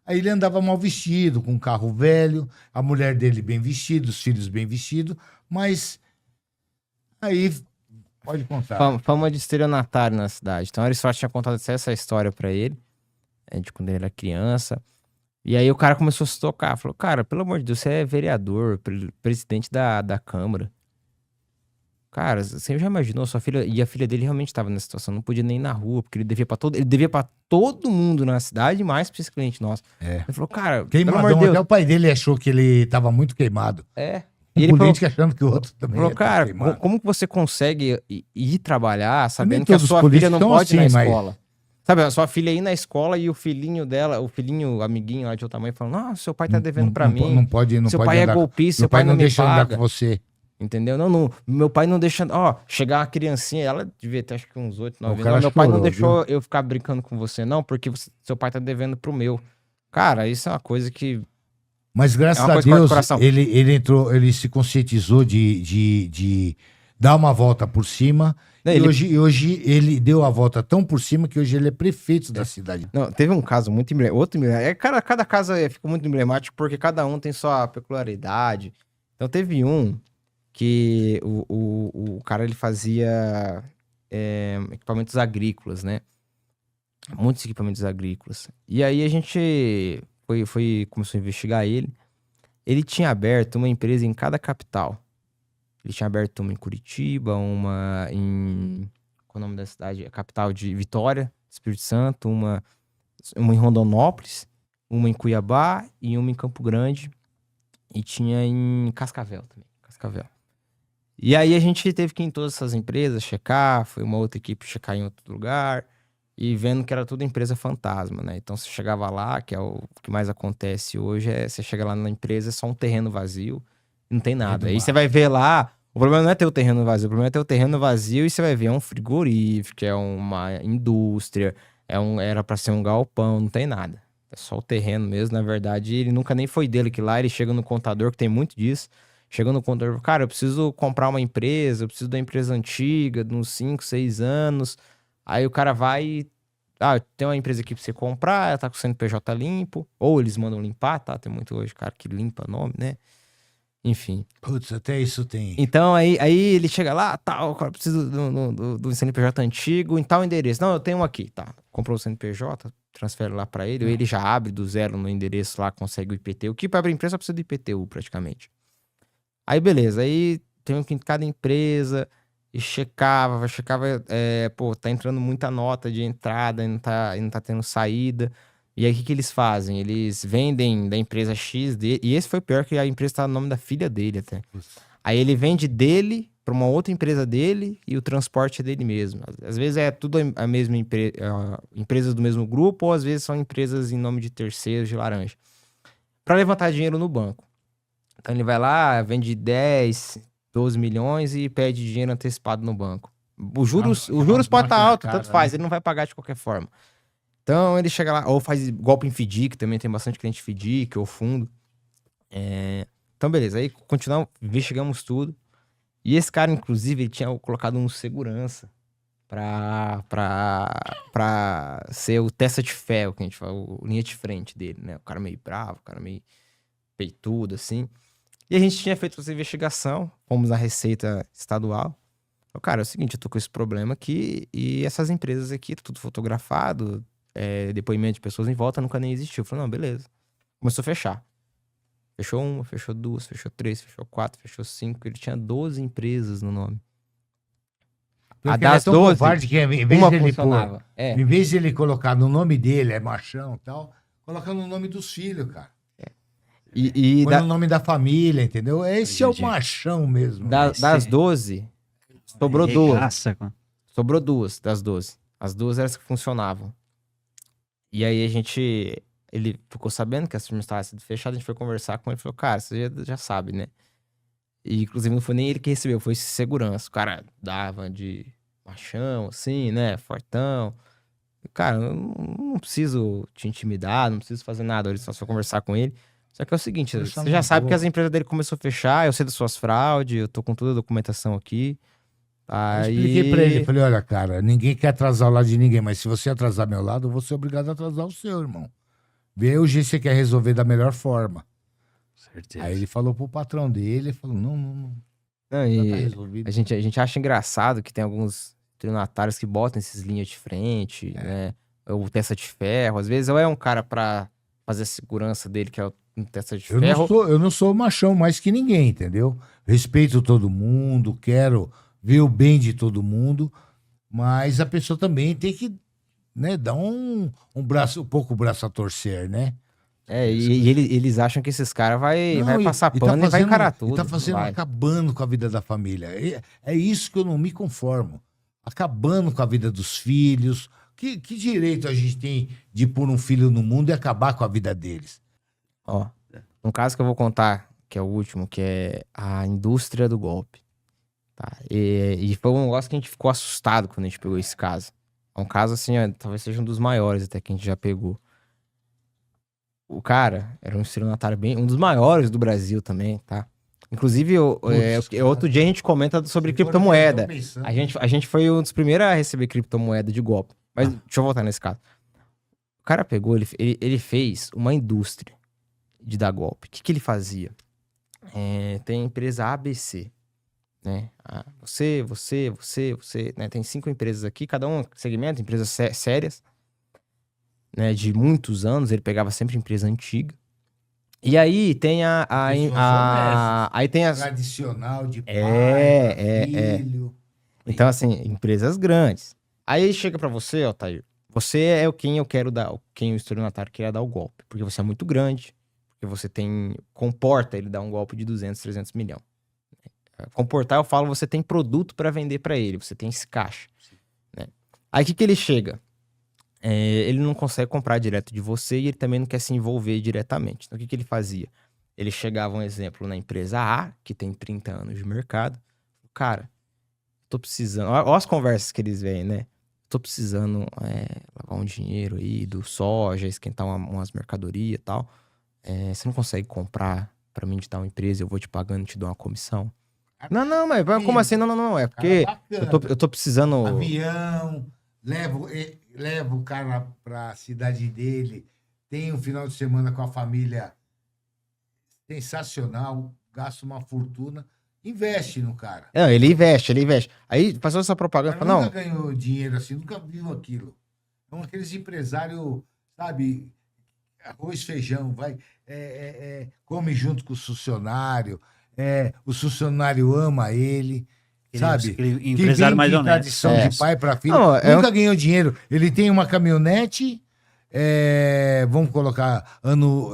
Aí ele andava mal vestido, com um carro velho, a mulher dele bem vestida, os filhos bem vestidos, mas aí pode contar. Fama de estelionatário na cidade. Então Aristóteles tinha contado essa história pra ele, de quando ele era criança. E aí o cara começou a se tocar, falou, cara, pelo amor de Deus, você é vereador, presidente da Câmara. Cara, você já imaginou sua filha? E a filha dele realmente estava nessa situação, não podia nem ir na rua, porque ele devia pra todo mundo na cidade, mais pra esse cliente nosso. É. Ele falou, cara, pelo amor Queimadão, de até Deus. o pai dele achou que ele estava muito queimado. É. E E ele falou, político achando que o outro também falou, ia cara, queimado. como que você consegue ir trabalhar sabendo Nem que a todos sua os filha não políticos pode são ir na assim, mas- escola? Sabe, a sua filha ir na escola e o filhinho dela, o filhinho amiguinho lá de outro tamanho, falando, nossa, seu pai tá devendo pra mim. Não pode Seu pode pai é andar. golpista, Meu seu pai não não me deixa eu andar paga. com você. Entendeu? Não, meu pai não deixa. Ó, chegar uma criancinha, ela devia ter acho que uns 8, 9 cara anos. Meu pai não chorou, deixou eu ficar brincando com você, não, porque seu pai tá devendo pro meu. Cara, isso é uma coisa que. Mas graças É uma a coisa que corta o Deus, coração. ele entrou, ele se conscientizou de dar uma volta por cima. Não, E ele- hoje ele deu a volta tão por cima que hoje ele é prefeito da cidade. Não, teve um caso muito emblemático. Outro emblemático. Cada caso fica muito emblemático porque cada um tem sua peculiaridade. Então teve um que o cara ele fazia equipamentos agrícolas, né? Muitos equipamentos agrícolas. E aí a gente começou a investigar ele. Ele tinha aberto uma empresa em cada capital. Ele tinha aberto uma em Curitiba, uma em... Qual é o nome da cidade? A capital de Vitória, Espírito Santo, uma em Rondonópolis, uma em Cuiabá e uma em Campo Grande. E tinha em Cascavel também. Cascavel. E aí a gente teve que ir em todas essas empresas checar, foi uma outra equipe checar em outro lugar, e vendo que era tudo empresa fantasma, né? Então você chegava lá, que é o que mais acontece hoje, você chega lá na empresa, é só um terreno vazio, não tem nada. Aí você vai ver lá, o problema não é ter o terreno vazio, o problema é ter o terreno vazio e você vai ver, é um frigorífico, é uma indústria, era pra ser um galpão, não tem nada. É só o terreno mesmo, na verdade, ele nunca nem foi dele que lá, ele chega no contador, que tem muito disso, chega no contador, cara, eu preciso comprar uma empresa, eu preciso da empresa antiga, de uns 5, 6 anos. Aí o cara vai e... tem uma empresa aqui pra você comprar, ela tá com o CNPJ limpo. Ou eles mandam limpar, tá? Tem muito hoje cara que limpa nome, né? Enfim. Putz, até isso tem. Então aí ele chega lá, o cara precisa do CNPJ antigo em tal endereço. Não, eu tenho um aqui, tá? Comprou o CNPJ, transfere lá pra ele, ou ele já abre do zero no endereço lá, consegue o IPTU. O que pra abrir empresa só precisa do IPTU, praticamente. Aí beleza, aí tem que ir em cada empresa e checava, tá entrando muita nota de entrada e não tá tendo saída. E aí o que eles fazem? Eles vendem da empresa X dele, e esse foi pior que a empresa tá no nome da filha dele até. Aí ele vende dele pra uma outra empresa dele e o transporte é dele mesmo. Às vezes é tudo a mesma empresas do mesmo grupo, ou às vezes são empresas em nome de terceiros de laranja. Pra levantar dinheiro no banco. Então ele vai lá, vende 10, 12 milhões e pede dinheiro antecipado no banco. Os juros pode estar alto, tanto faz, ele não vai pagar de qualquer forma. Então ele chega lá, ou faz golpe em FDIC, também tem bastante cliente FDIC, ou fundo. Então beleza, aí continuamos, investigamos tudo. E esse cara, inclusive, ele tinha colocado um segurança pra ser o testa de ferro, que a gente fala, o linha de frente dele, né? O cara meio bravo, o cara meio peitudo, assim. E a gente tinha feito essa investigação, fomos na Receita Estadual. Cara, é o seguinte, eu tô com esse problema aqui e essas empresas aqui, tá tudo fotografado, depoimento de pessoas em volta, nunca nem existiu. Eu falei, não, beleza. Começou a fechar. Fechou uma, fechou duas, fechou 3, fechou 4, fechou 5. Ele tinha 12 empresas no nome. A das 12, que em vez uma dele funcionava. Em vez de ele colocar no nome dele, é machão e tal, coloca no nome dos filhos, cara. Põe no nome da família, entendeu? Esse é o machão mesmo. Das 12, sobrou duas. Sobrou Sobrou duas das 12. As duas eram as que funcionavam. E aí ele ficou sabendo que a firma estava sendo fechada, a gente foi conversar com ele e falou, cara, você já sabe, né? E inclusive não foi nem ele que recebeu, foi segurança. O cara dava de machão, assim, né? Fortão. Cara, eu não preciso te intimidar, não preciso fazer nada, ele só foi conversar com ele. Só que é o seguinte, você já sabe que as empresas dele começou a fechar, eu sei das suas fraudes, eu tô com toda a documentação aqui. Aí... Eu expliquei pra ele, falei, olha, cara, ninguém quer atrasar o lado de ninguém, mas se você atrasar meu lado, eu vou ser obrigado a atrasar o seu, irmão. Vê o jeito que você quer resolver da melhor forma. Certeza. Aí ele falou pro patrão dele, ele falou, não tá resolvido. A gente acha engraçado que tem alguns trilionatários que botam esses linhas de frente, né? Ou testa de ferro. Às vezes ou é um cara pra fazer a segurança dele, que é um testa de ferro. Eu não sou machão mais que ninguém, entendeu? Respeito todo mundo, quero ver o bem de todo mundo, mas a pessoa também tem que, né, dar um pouco o braço a torcer, né? E eles acham que esses caras vai passar pano e vai encarar tudo. E tá fazendo, acabando com a vida da família. É isso que eu não me conformo. Acabando com a vida dos filhos. Que direito a gente tem de pôr um filho no mundo e acabar com a vida deles? Ó, um caso que eu vou contar, que é o último, que é a indústria do golpe. Tá? E foi um negócio que a gente ficou assustado quando a gente pegou esse caso. É um caso assim, talvez seja um dos maiores até que a gente já pegou. O cara era um estelionatário um dos maiores do Brasil também, tá? Inclusive, outro dia a gente comenta sobre criptomoeda. A gente foi um dos primeiros a receber criptomoeda de golpe. Mas deixa eu voltar nesse caso. O cara pegou, ele fez uma indústria de dar golpe. O que ele fazia? Tem a empresa ABC, né? Você, né? Tem 5 empresas aqui, cada um segmento, empresas sérias. né, de muitos anos, ele pegava sempre empresa antiga. E aí tem aí tem as... Tradicional de pai, filho. Então, assim, empresas grandes. Aí chega pra você, Altair, você é quem eu quero dar, quem o estelionatário quer dar o golpe. Porque você é muito grande, porque você comporta ele dar um golpe de 200, 300 milhões. Comportar, eu falo, você tem produto pra vender pra ele, você tem esse caixa. Né? Aí o que ele chega? Ele não consegue comprar direto de você e ele também não quer se envolver diretamente. Então, o que ele fazia? Ele chegava, um exemplo, na empresa A, que tem 30 anos de mercado. Cara, tô precisando... Olha as conversas que eles veem, né? Tô precisando lavar um dinheiro aí do soja, esquentar umas mercadorias e tal. Você não consegue comprar pra mim de tal empresa, eu vou te pagando e te dou uma comissão? Não, mas como assim? Não. É porque eu tô precisando... Avião, leva o cara pra cidade dele, tem um final de semana com a família sensacional, gasta uma fortuna, investe no cara. Não, ele investe. Aí passou essa propaganda, Mas falou, nunca ganhou dinheiro assim, nunca viu aquilo. São aqueles empresários, sabe, arroz, feijão, vai, come junto com o funcionário, o funcionário ama ele, sabe? Aquele empresário mais honesto. Tradição de pai para filho. Não, Nunca ganhou dinheiro. Ele tem uma caminhonete, vamos colocar ano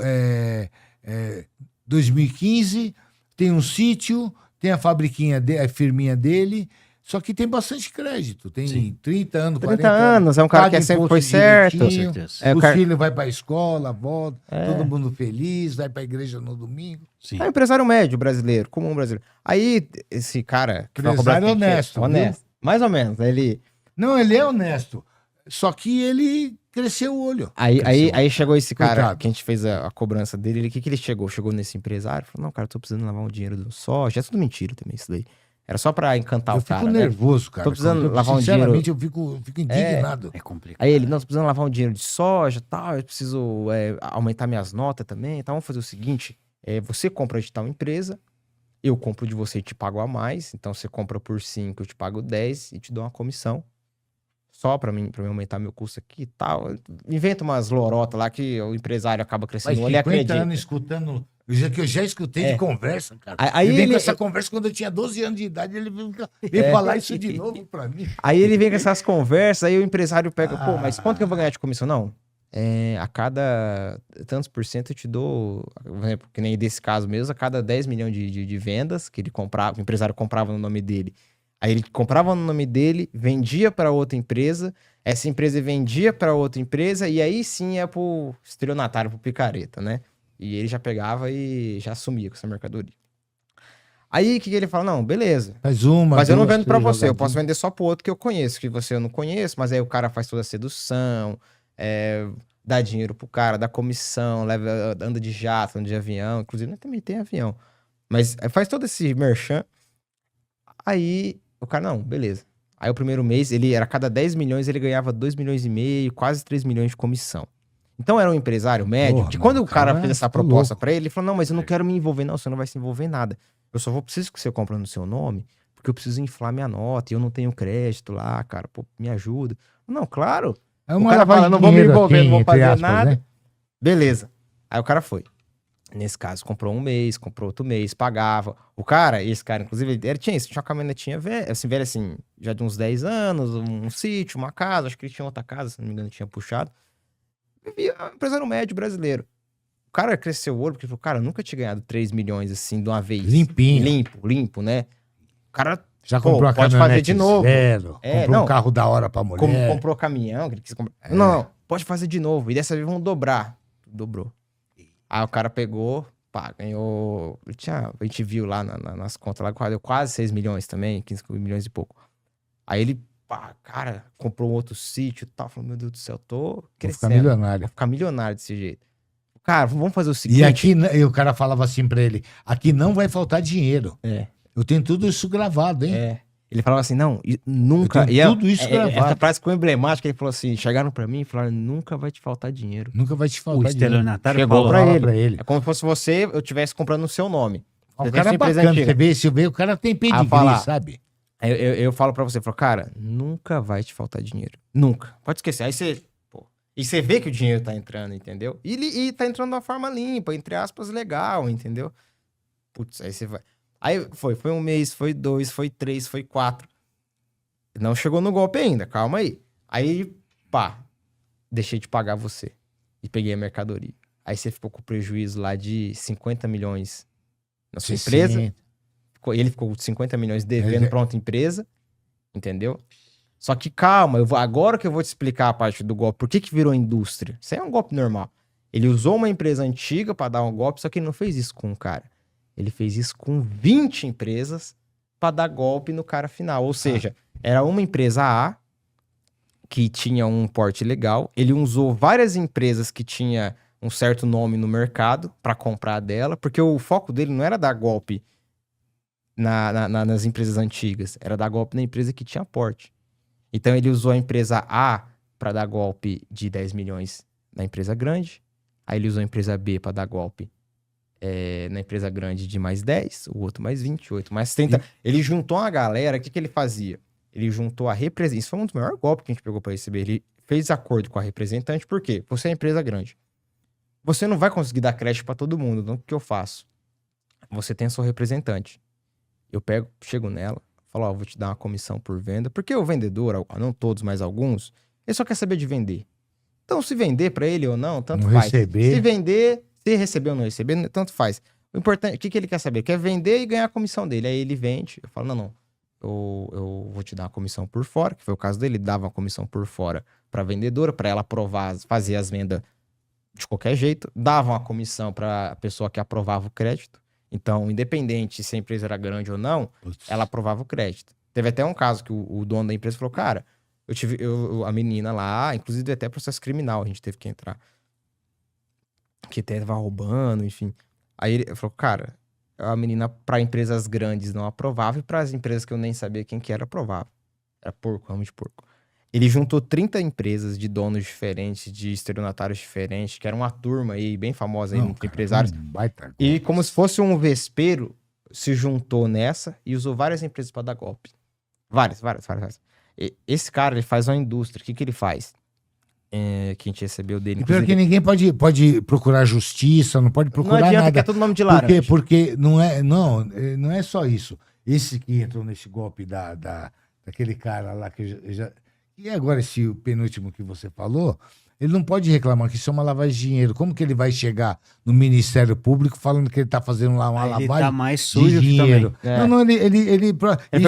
2015, tem um sítio, tem a fabriquinha, a firminha dele, só que tem bastante crédito. Tem 30 anos, 30 anos, é um cara que sempre foi certo. Com certeza. Os filhos vão para a escola, volta, todo mundo feliz, vai para a igreja no domingo. Sim. É um empresário médio brasileiro, comum brasileiro. Aí, esse cara... que vai cobrar Empresário honesto, honesto. Mais ou menos. Não, ele é honesto. Só que ele cresceu o olho. Aí chegou esse cara, Coitado. que a gente fez a cobrança dele. O que ele chegou? Chegou nesse empresário, falou, não, cara, eu tô precisando lavar um dinheiro do soja. É tudo mentira também isso daí. Era só pra encantar Eu o cara, fico nervoso, cara. Tô precisando lavar um Sinceramente, eu fico indignado. É complicado. Aí ele, não, tô precisando lavar um dinheiro de soja e tal, eu preciso aumentar minhas notas também. Então vamos fazer o seguinte, você compra de tal empresa, eu compro de você e te pago a mais. Então você compra por 5, eu te pago 10 e te dou uma comissão. Só pra mim aumentar meu custo aqui e tal. Inventa umas lorotas lá que o empresário acaba crescendo. Mas Ele 50 acredita. anos escutando... Que eu já escutei de conversa, cara. Aí ele vem ele- com essa conversa quando eu tinha 12 anos de idade, ele veio falar isso de novo pra mim. Aí ele vem com essas conversas, aí o empresário pega, pô, mas quanto que eu vou ganhar de comissão? Não, a cada tantos por cento eu te dou, por exemplo, que nem desse caso mesmo, a cada 10 milhões de vendas que ele comprava, o empresário comprava no nome dele. Aí ele comprava no nome dele, vendia para outra empresa, essa empresa vendia para outra empresa, e aí sim é pro estelionatário, pro picareta, né? E ele já pegava e já sumia com essa mercadoria. Aí o que ele fala? Não, beleza. Faz uma, Mas eu não duas, vendo pra três você, eu posso jogadinhas. vender só pro outro que eu conheço, que você eu não conheço, mas aí o cara faz toda a sedução, dá dinheiro pro cara, dá comissão, anda de jato, anda de avião, inclusive também tem avião. Mas faz todo esse merchan. Aí o cara, não, beleza. Aí o primeiro mês, ele era a cada 10 milhões, ele ganhava 2 milhões e meio, quase 3 milhões de comissão. Então era um empresário médio, Porra, que quando mano, o cara cara, fez essa tá proposta louco. pra ele, ele falou, não, mas eu não quero me envolver. Não, você não vai se envolver em nada. Eu só preciso que você compre no seu nome, porque eu preciso inflar minha nota e eu não tenho crédito lá, cara, pô, me ajuda. Não, claro. É O uma cara fala, lavagem não de vou me dinheiro envolver, aqui, não vou entre fazer aspas, nada. né? Beleza. Aí o cara foi. Nesse caso, comprou um mês, comprou outro mês, pagava. O cara, esse cara, inclusive, ele tinha uma caminhonetinha velha, assim, já de uns 10 anos, um sítio, uma casa, acho que ele tinha outra casa, se não me engano, tinha puxado. Vivia um empresário médio brasileiro. O cara cresceu o olho, porque ele falou, cara, eu nunca tinha ganhado 3 milhões, assim, de uma vez. Limpinho. Limpo, né? O cara Já Pô, comprou a pode caminhonete fazer de novo. zero, comprou não. um carro da hora pra mulher. comprou caminhão, que ele quis comprar. Não, pode fazer de novo. E dessa vez vamos dobrar. Dobrou. Aí o cara pegou, pá, ganhou. A gente viu lá nas contas lá, deu quase 6 milhões também, 15 milhões e pouco. Aí ele, pá, cara, comprou um outro sítio e tal. Falou, meu Deus do céu, tô Vou crescendo. ficar milionário. Vou ficar milionário desse jeito. Cara, vamos fazer o seguinte. E aqui, e o cara falava assim pra ele, aqui não vai faltar dinheiro. É. Eu tenho tudo isso gravado, hein? Ele falava assim, não, nunca... Eu tenho tudo isso essa gravado. frase ficou emblemática, ele falou assim, chegaram pra mim e falaram, nunca vai te faltar dinheiro. Nunca vai te O faltar dinheiro. estelionatário Chegou falou. pra Fala ele. pra ele. É como se fosse você, eu estivesse comprando no seu nome. O Você tem cara sua é empresa bacana, antiga. você vê, se vê, o cara tem pedigree, falar. sabe? Aí eu falo pra você, falo, cara, nunca vai te faltar dinheiro. Nunca. Pode esquecer. Aí você, pô, E você vê que o dinheiro tá entrando, entendeu? E tá entrando de uma forma limpa, entre aspas, legal, entendeu? Putz, aí você vai... Aí foi 1 mês, foi 2, foi 3, foi 4. Não chegou no golpe ainda, calma aí. Aí, pá, deixei de pagar você. E peguei a mercadoria. Aí você ficou com prejuízo lá de 50 milhões na sua empresa. Ele ficou com 50 milhões devendo pra outra empresa. Entendeu? Só que calma, agora que eu vou te explicar a parte do golpe. Por que virou indústria? Isso aí é um golpe normal. Ele usou uma empresa antiga pra dar um golpe, só que ele não fez isso com um cara. Ele fez isso com 20 empresas pra dar golpe no cara final. Ou seja, era uma empresa A que tinha um porte legal. Ele usou várias empresas que tinha um certo nome no mercado pra comprar dela, porque o foco dele não era dar golpe nas empresas antigas, era dar golpe na empresa que tinha porte. Então ele usou a empresa A pra dar golpe de 10 milhões na empresa grande, aí ele usou a empresa B pra dar golpe na empresa grande de mais 10, o outro mais 20, o outro mais 30. Ele juntou uma galera, o que ele fazia? Ele juntou a representante. Isso foi um dos maiores golpes que a gente pegou para receber. Ele fez acordo com a representante, por quê? Você é empresa grande. Você não vai conseguir dar crédito para todo mundo. Então, o que eu faço? Você tem a sua representante. Eu chego nela, falo, ó, vou te dar uma comissão por venda. Porque o vendedor, não todos, mas alguns, ele só quer saber de vender. Então, se vender para ele ou não, tanto não faz. Receber. Se vender, se receber ou não receber, tanto faz. O importante, o que ele quer saber? Quer vender e ganhar a comissão dele. Aí ele vende. Eu falo, não. Eu vou te dar uma comissão por fora, que foi o caso dele. Ele dava uma comissão por fora para a vendedora, para ela aprovar, fazer as vendas de qualquer jeito. Dava uma comissão para a pessoa que aprovava o crédito. Então, independente se a empresa era grande ou não, ela aprovava o crédito. Teve até um caso que o dono da empresa falou, cara, a menina lá, inclusive até processo criminal, a gente teve que entrar. Que até tava roubando, enfim. Aí ele falou, cara, a menina para empresas grandes não aprovava e para as empresas que eu nem sabia quem que era, aprovava. Era porco, ramo de porco. Ele juntou 30 empresas de donos diferentes, de estelionatários diferentes, que era uma turma aí bem famosa aí entre empresários. E como se fosse um vespeiro, se juntou nessa e usou várias empresas para dar golpe. Várias. Esse cara, ele faz uma indústria. O que ele faz? Que a gente recebeu dele. Pior que ninguém pode procurar justiça, não pode procurar nada. Não adianta, nada. que é todo nome de laranja. Porque não é só isso. Esse que entrou nesse golpe daquele cara lá que já... E agora esse penúltimo que você falou, ele não pode reclamar que isso é uma lavagem de dinheiro. Como que ele vai chegar no Ministério Público falando que ele está fazendo lá uma lavagem tá mais sujo de dinheiro? também. Não,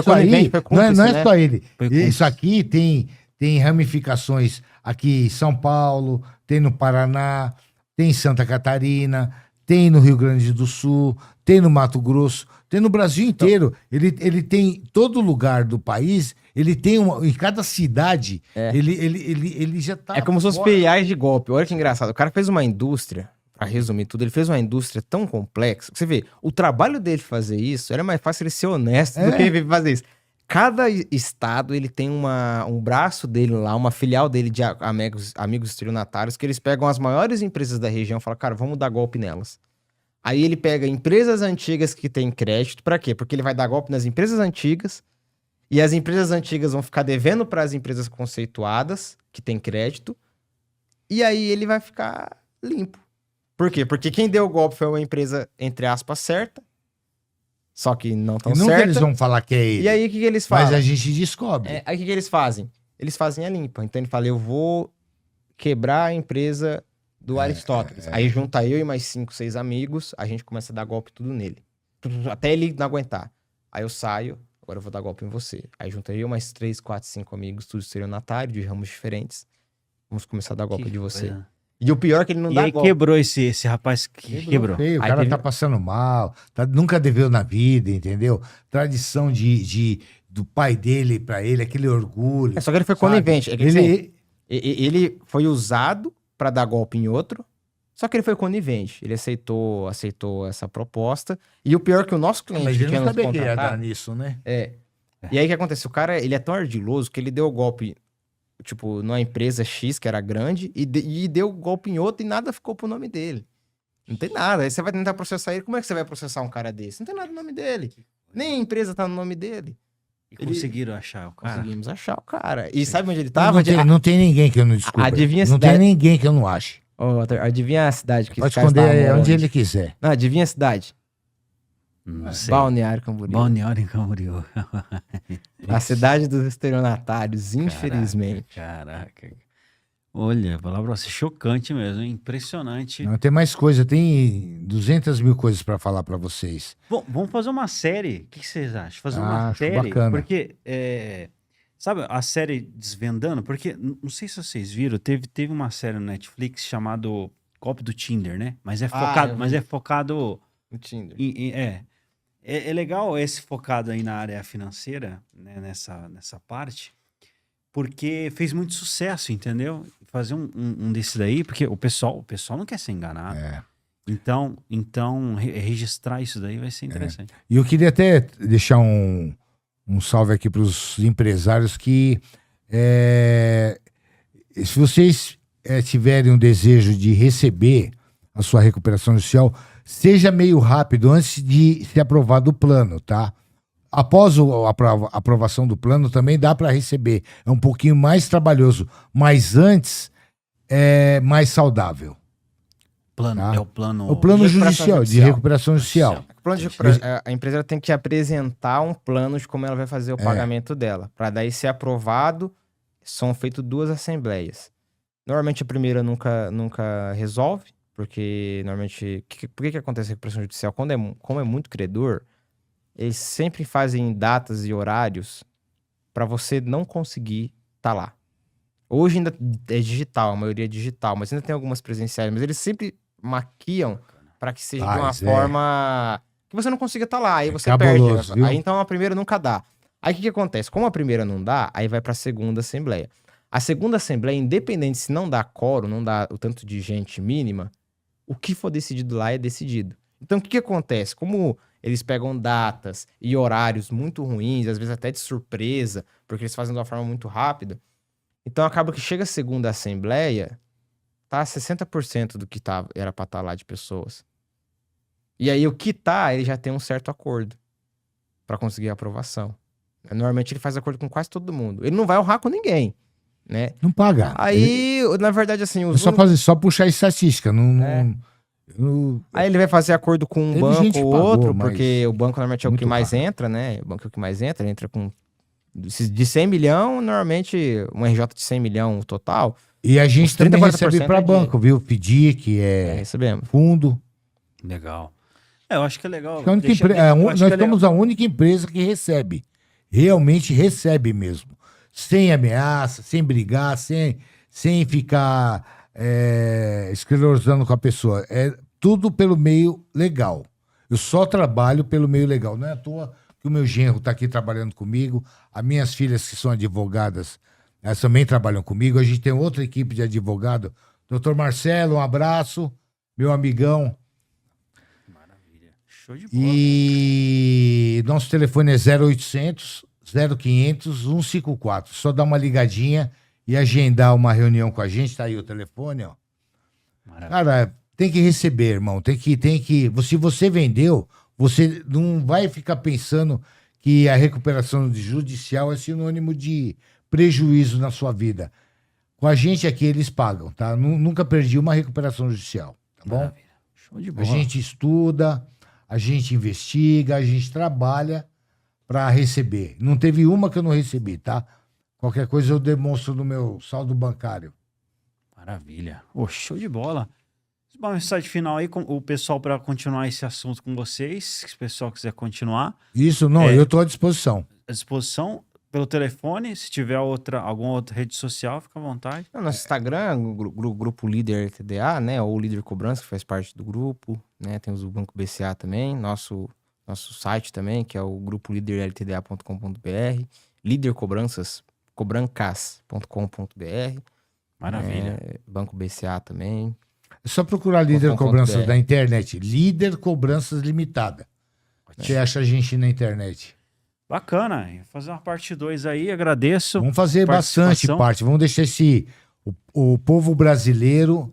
isso aí não é só ele. Isso aqui tem ramificações aqui em São Paulo, tem no Paraná, tem em Santa Catarina, tem no Rio Grande do Sul, tem no Mato Grosso, tem no Brasil inteiro. Ele tem todo lugar do país, ele tem em cada cidade, ele já tá... É como se fossem filiais de golpe. Olha que engraçado. O cara fez uma indústria, pra resumir tudo, ele fez uma indústria tão complexa. Você vê, o trabalho dele fazer isso, era mais fácil ele ser honesto do que ele fazer isso. Cada estado, ele tem um braço dele lá, uma filial dele de amigos estelionatários, que eles pegam as maiores empresas da região e falam, cara, vamos dar golpe nelas. Aí ele pega empresas antigas que têm crédito, pra quê? Porque ele vai dar golpe nas empresas antigas, e as empresas antigas vão ficar devendo para as empresas conceituadas, que têm crédito, e aí ele vai ficar limpo. Por quê? Porque quem deu o golpe foi uma empresa, entre aspas, certa, só que não tão certa. Nunca eles vão falar que é ele. E aí, o que eles fazem? Mas a gente descobre. Aí, o que eles fazem? Eles fazem a limpa. Então, ele fala, eu vou quebrar a empresa do Aristóteles. Aí, junta eu e mais 5, 6 amigos, a gente começa a dar golpe tudo nele. Até ele não aguentar. Aí, eu saio, agora eu vou dar golpe em você. Aí, junta eu mais 3, 4, 5 amigos, tudo estelionatário, de ramos diferentes. Vamos começar a dar golpe de você. Coisa. E o pior é que ele não E dá aí golpe. quebrou esse rapaz que quebrou. Feio, o Aí cara teve- tá passando mal, nunca deveu na vida, entendeu? Tradição do pai dele pra ele, aquele orgulho. Só que ele foi sabe? conivente. É que, assim, Ele, ele foi usado pra dar golpe em outro, só que ele foi conivente. Ele aceitou essa proposta. E o pior é que o nosso cliente mas que ele tinha não nos sabia que ia dar contratado... nisso, né? E aí o que acontece? O cara, ele é tão ardiloso que ele deu golpe, tipo, numa empresa X, que era grande, e deu golpe em outra e nada ficou pro nome dele. Não tem nada. Aí você vai tentar processar ele. Como é que você vai processar um cara desse? Não tem nada no nome dele. Nem a empresa tá no nome dele. E conseguiram achar o cara. Conseguimos achar o cara. E sabe onde ele Não, tava? não tem ninguém que eu não descubra. Adivinha a Não tem cidade. ninguém que eu não ache. Ô, Walter, adivinha a cidade que Pode esse cara esconder estava morando? onde ele quiser. Não, adivinha a cidade? Não sei. Balneário Camboriú. Balneário em Camboriú. A cidade dos estelionatários, infelizmente. Caraca. Olha, vou falar pra você, chocante mesmo, hein? Impressionante. Não, tem mais coisa, tem 200 mil coisas pra falar pra vocês. Bom, vamos fazer uma série. O que vocês acham? Fazer uma Acho série. bacana. Porque, sabe, a série Desvendando? Porque, não sei se vocês viram, teve uma série no Netflix chamada Golpe do Tinder, né? Mas é focado, eu vi. no Tinder. É legal esse focado aí na área financeira, né, nessa parte, porque fez muito sucesso, entendeu? Fazer um desse daí, porque o pessoal não quer ser enganado. É. Então registrar isso daí vai ser interessante. E eu queria até deixar um salve aqui para os empresários que se vocês tiverem um desejo de receber a sua recuperação judicial, seja meio rápido antes de ser aprovado o plano, tá? Após a aprovação do plano também dá para receber. É um pouquinho mais trabalhoso, mas antes é mais saudável. Tá? É o plano... O plano de recuperação judicial, de judicial. recuperação judicial. O plano a empresa tem que apresentar um plano de como ela vai fazer o pagamento dela. Para daí ser aprovado, são feitas 2 assembleias. Normalmente a primeira nunca resolve, porque normalmente... Por que acontece a recuperação judicial? Como é muito credor, eles sempre fazem datas e horários para você não conseguir estar lá. Hoje ainda é digital, a maioria é digital, mas ainda tem algumas presenciais. Mas eles sempre maquiam para que seja de uma forma que você não consiga estar lá. Aí você cabuloso, perde. viu? Aí então a primeira nunca dá. Aí o que acontece? Como a primeira não dá, aí vai para a segunda assembleia. A segunda assembleia, independente se não dá quórum, não dá o tanto de gente mínima, o que for decidido lá é decidido. Então o que acontece? Como eles pegam datas e horários muito ruins, às vezes até de surpresa, porque eles fazem de uma forma muito rápida. Então acaba que chega a segunda assembleia, tá 60% do que era pra estar lá de pessoas. E aí o que ele já tem um certo acordo pra conseguir a aprovação. Normalmente ele faz acordo com quase todo mundo. Ele não vai honrar com ninguém, né? Não paga. Aí, na verdade, assim... Só puxar estatística, Aí ele vai fazer acordo com um banco ou outro, porque o banco normalmente é o que mais entra, né? O banco é o que mais entra, ele entra com... De 100 milhão, normalmente um RJ de 100 milhão total. E a gente também 30, recebe para banco, viu? Pedir, que recebemos. Fundo. Legal. Eu acho que é legal. Nós somos a única empresa que recebe. Realmente recebe mesmo. Sem ameaça, sem brigar, sem ficar esclerosando com a pessoa. É tudo pelo meio legal. Eu só trabalho pelo meio legal. Não é à toa que o meu genro está aqui trabalhando comigo. As minhas filhas, que são advogadas, elas também trabalham comigo. A gente tem outra equipe de advogado. Doutor Marcelo, um abraço. Meu amigão. Maravilha. Show de bola. E nosso telefone é 0800 0500 154. Só dá uma ligadinha e agendar uma reunião com a gente. Tá aí o telefone, ó. Maravilha. Cara, tem que receber, irmão. Tem que... Se você vendeu, você não vai ficar pensando que a recuperação judicial é sinônimo de prejuízo na sua vida. Com a gente aqui, eles pagam, tá? Nunca perdi uma recuperação judicial, tá bom? Maravilha. Show de bola. A gente estuda, a gente investiga, a gente trabalha para receber. Não teve uma que eu não recebi, tá? Qualquer coisa eu demonstro no meu saldo bancário. Maravilha. Ô, show de bola. Uma mensagem final aí com o pessoal para continuar esse assunto com vocês, se o pessoal quiser continuar. Isso, não, eu estou à disposição. À disposição pelo telefone, se tiver alguma outra rede social, fica à vontade. No nosso Instagram, o grupo Líder LTDA, né? Ou Líder Cobrança, que faz parte do grupo, né? Temos o Banco BCA também, nosso site também, que é o grupo líderltda.com.br, Líder Cobranças, cobrancas.com.br. Maravilha. Banco BCA também. É só procurar Líder Cobranças na internet. Líder Cobranças Limitada. Você acha a gente na internet. Bacana. Vou fazer uma parte 2 aí, agradeço. Vamos fazer bastante parte. Vamos deixar o povo brasileiro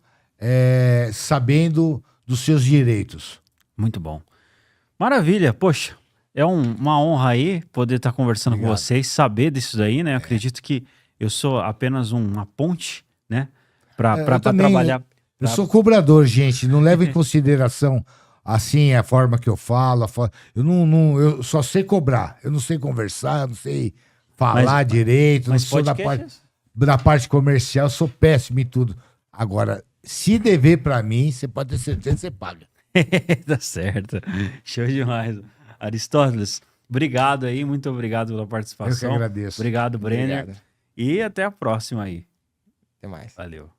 sabendo dos seus direitos. Muito bom. Maravilha. Poxa, É uma honra aí poder estar conversando com Obrigado. vocês, saber disso daí, né? Eu acredito que eu sou apenas uma ponte, né? Para eu também- trabalhar. Eu sou cobrador, gente. Não leva em consideração assim a forma que eu falo. Eu só sei cobrar. Eu não sei conversar, eu não sei falar direito. Não Mas sou podcast da parte comercial, eu sou péssimo em tudo. Agora, se dever pra mim, você pode ter certeza que você paga. Tá certo. Show demais. Aristóteles, obrigado aí, muito obrigado pela Eu que participação. agradeço. Obrigado, Brenner. Obrigado. E até a próxima aí. Até mais. Valeu.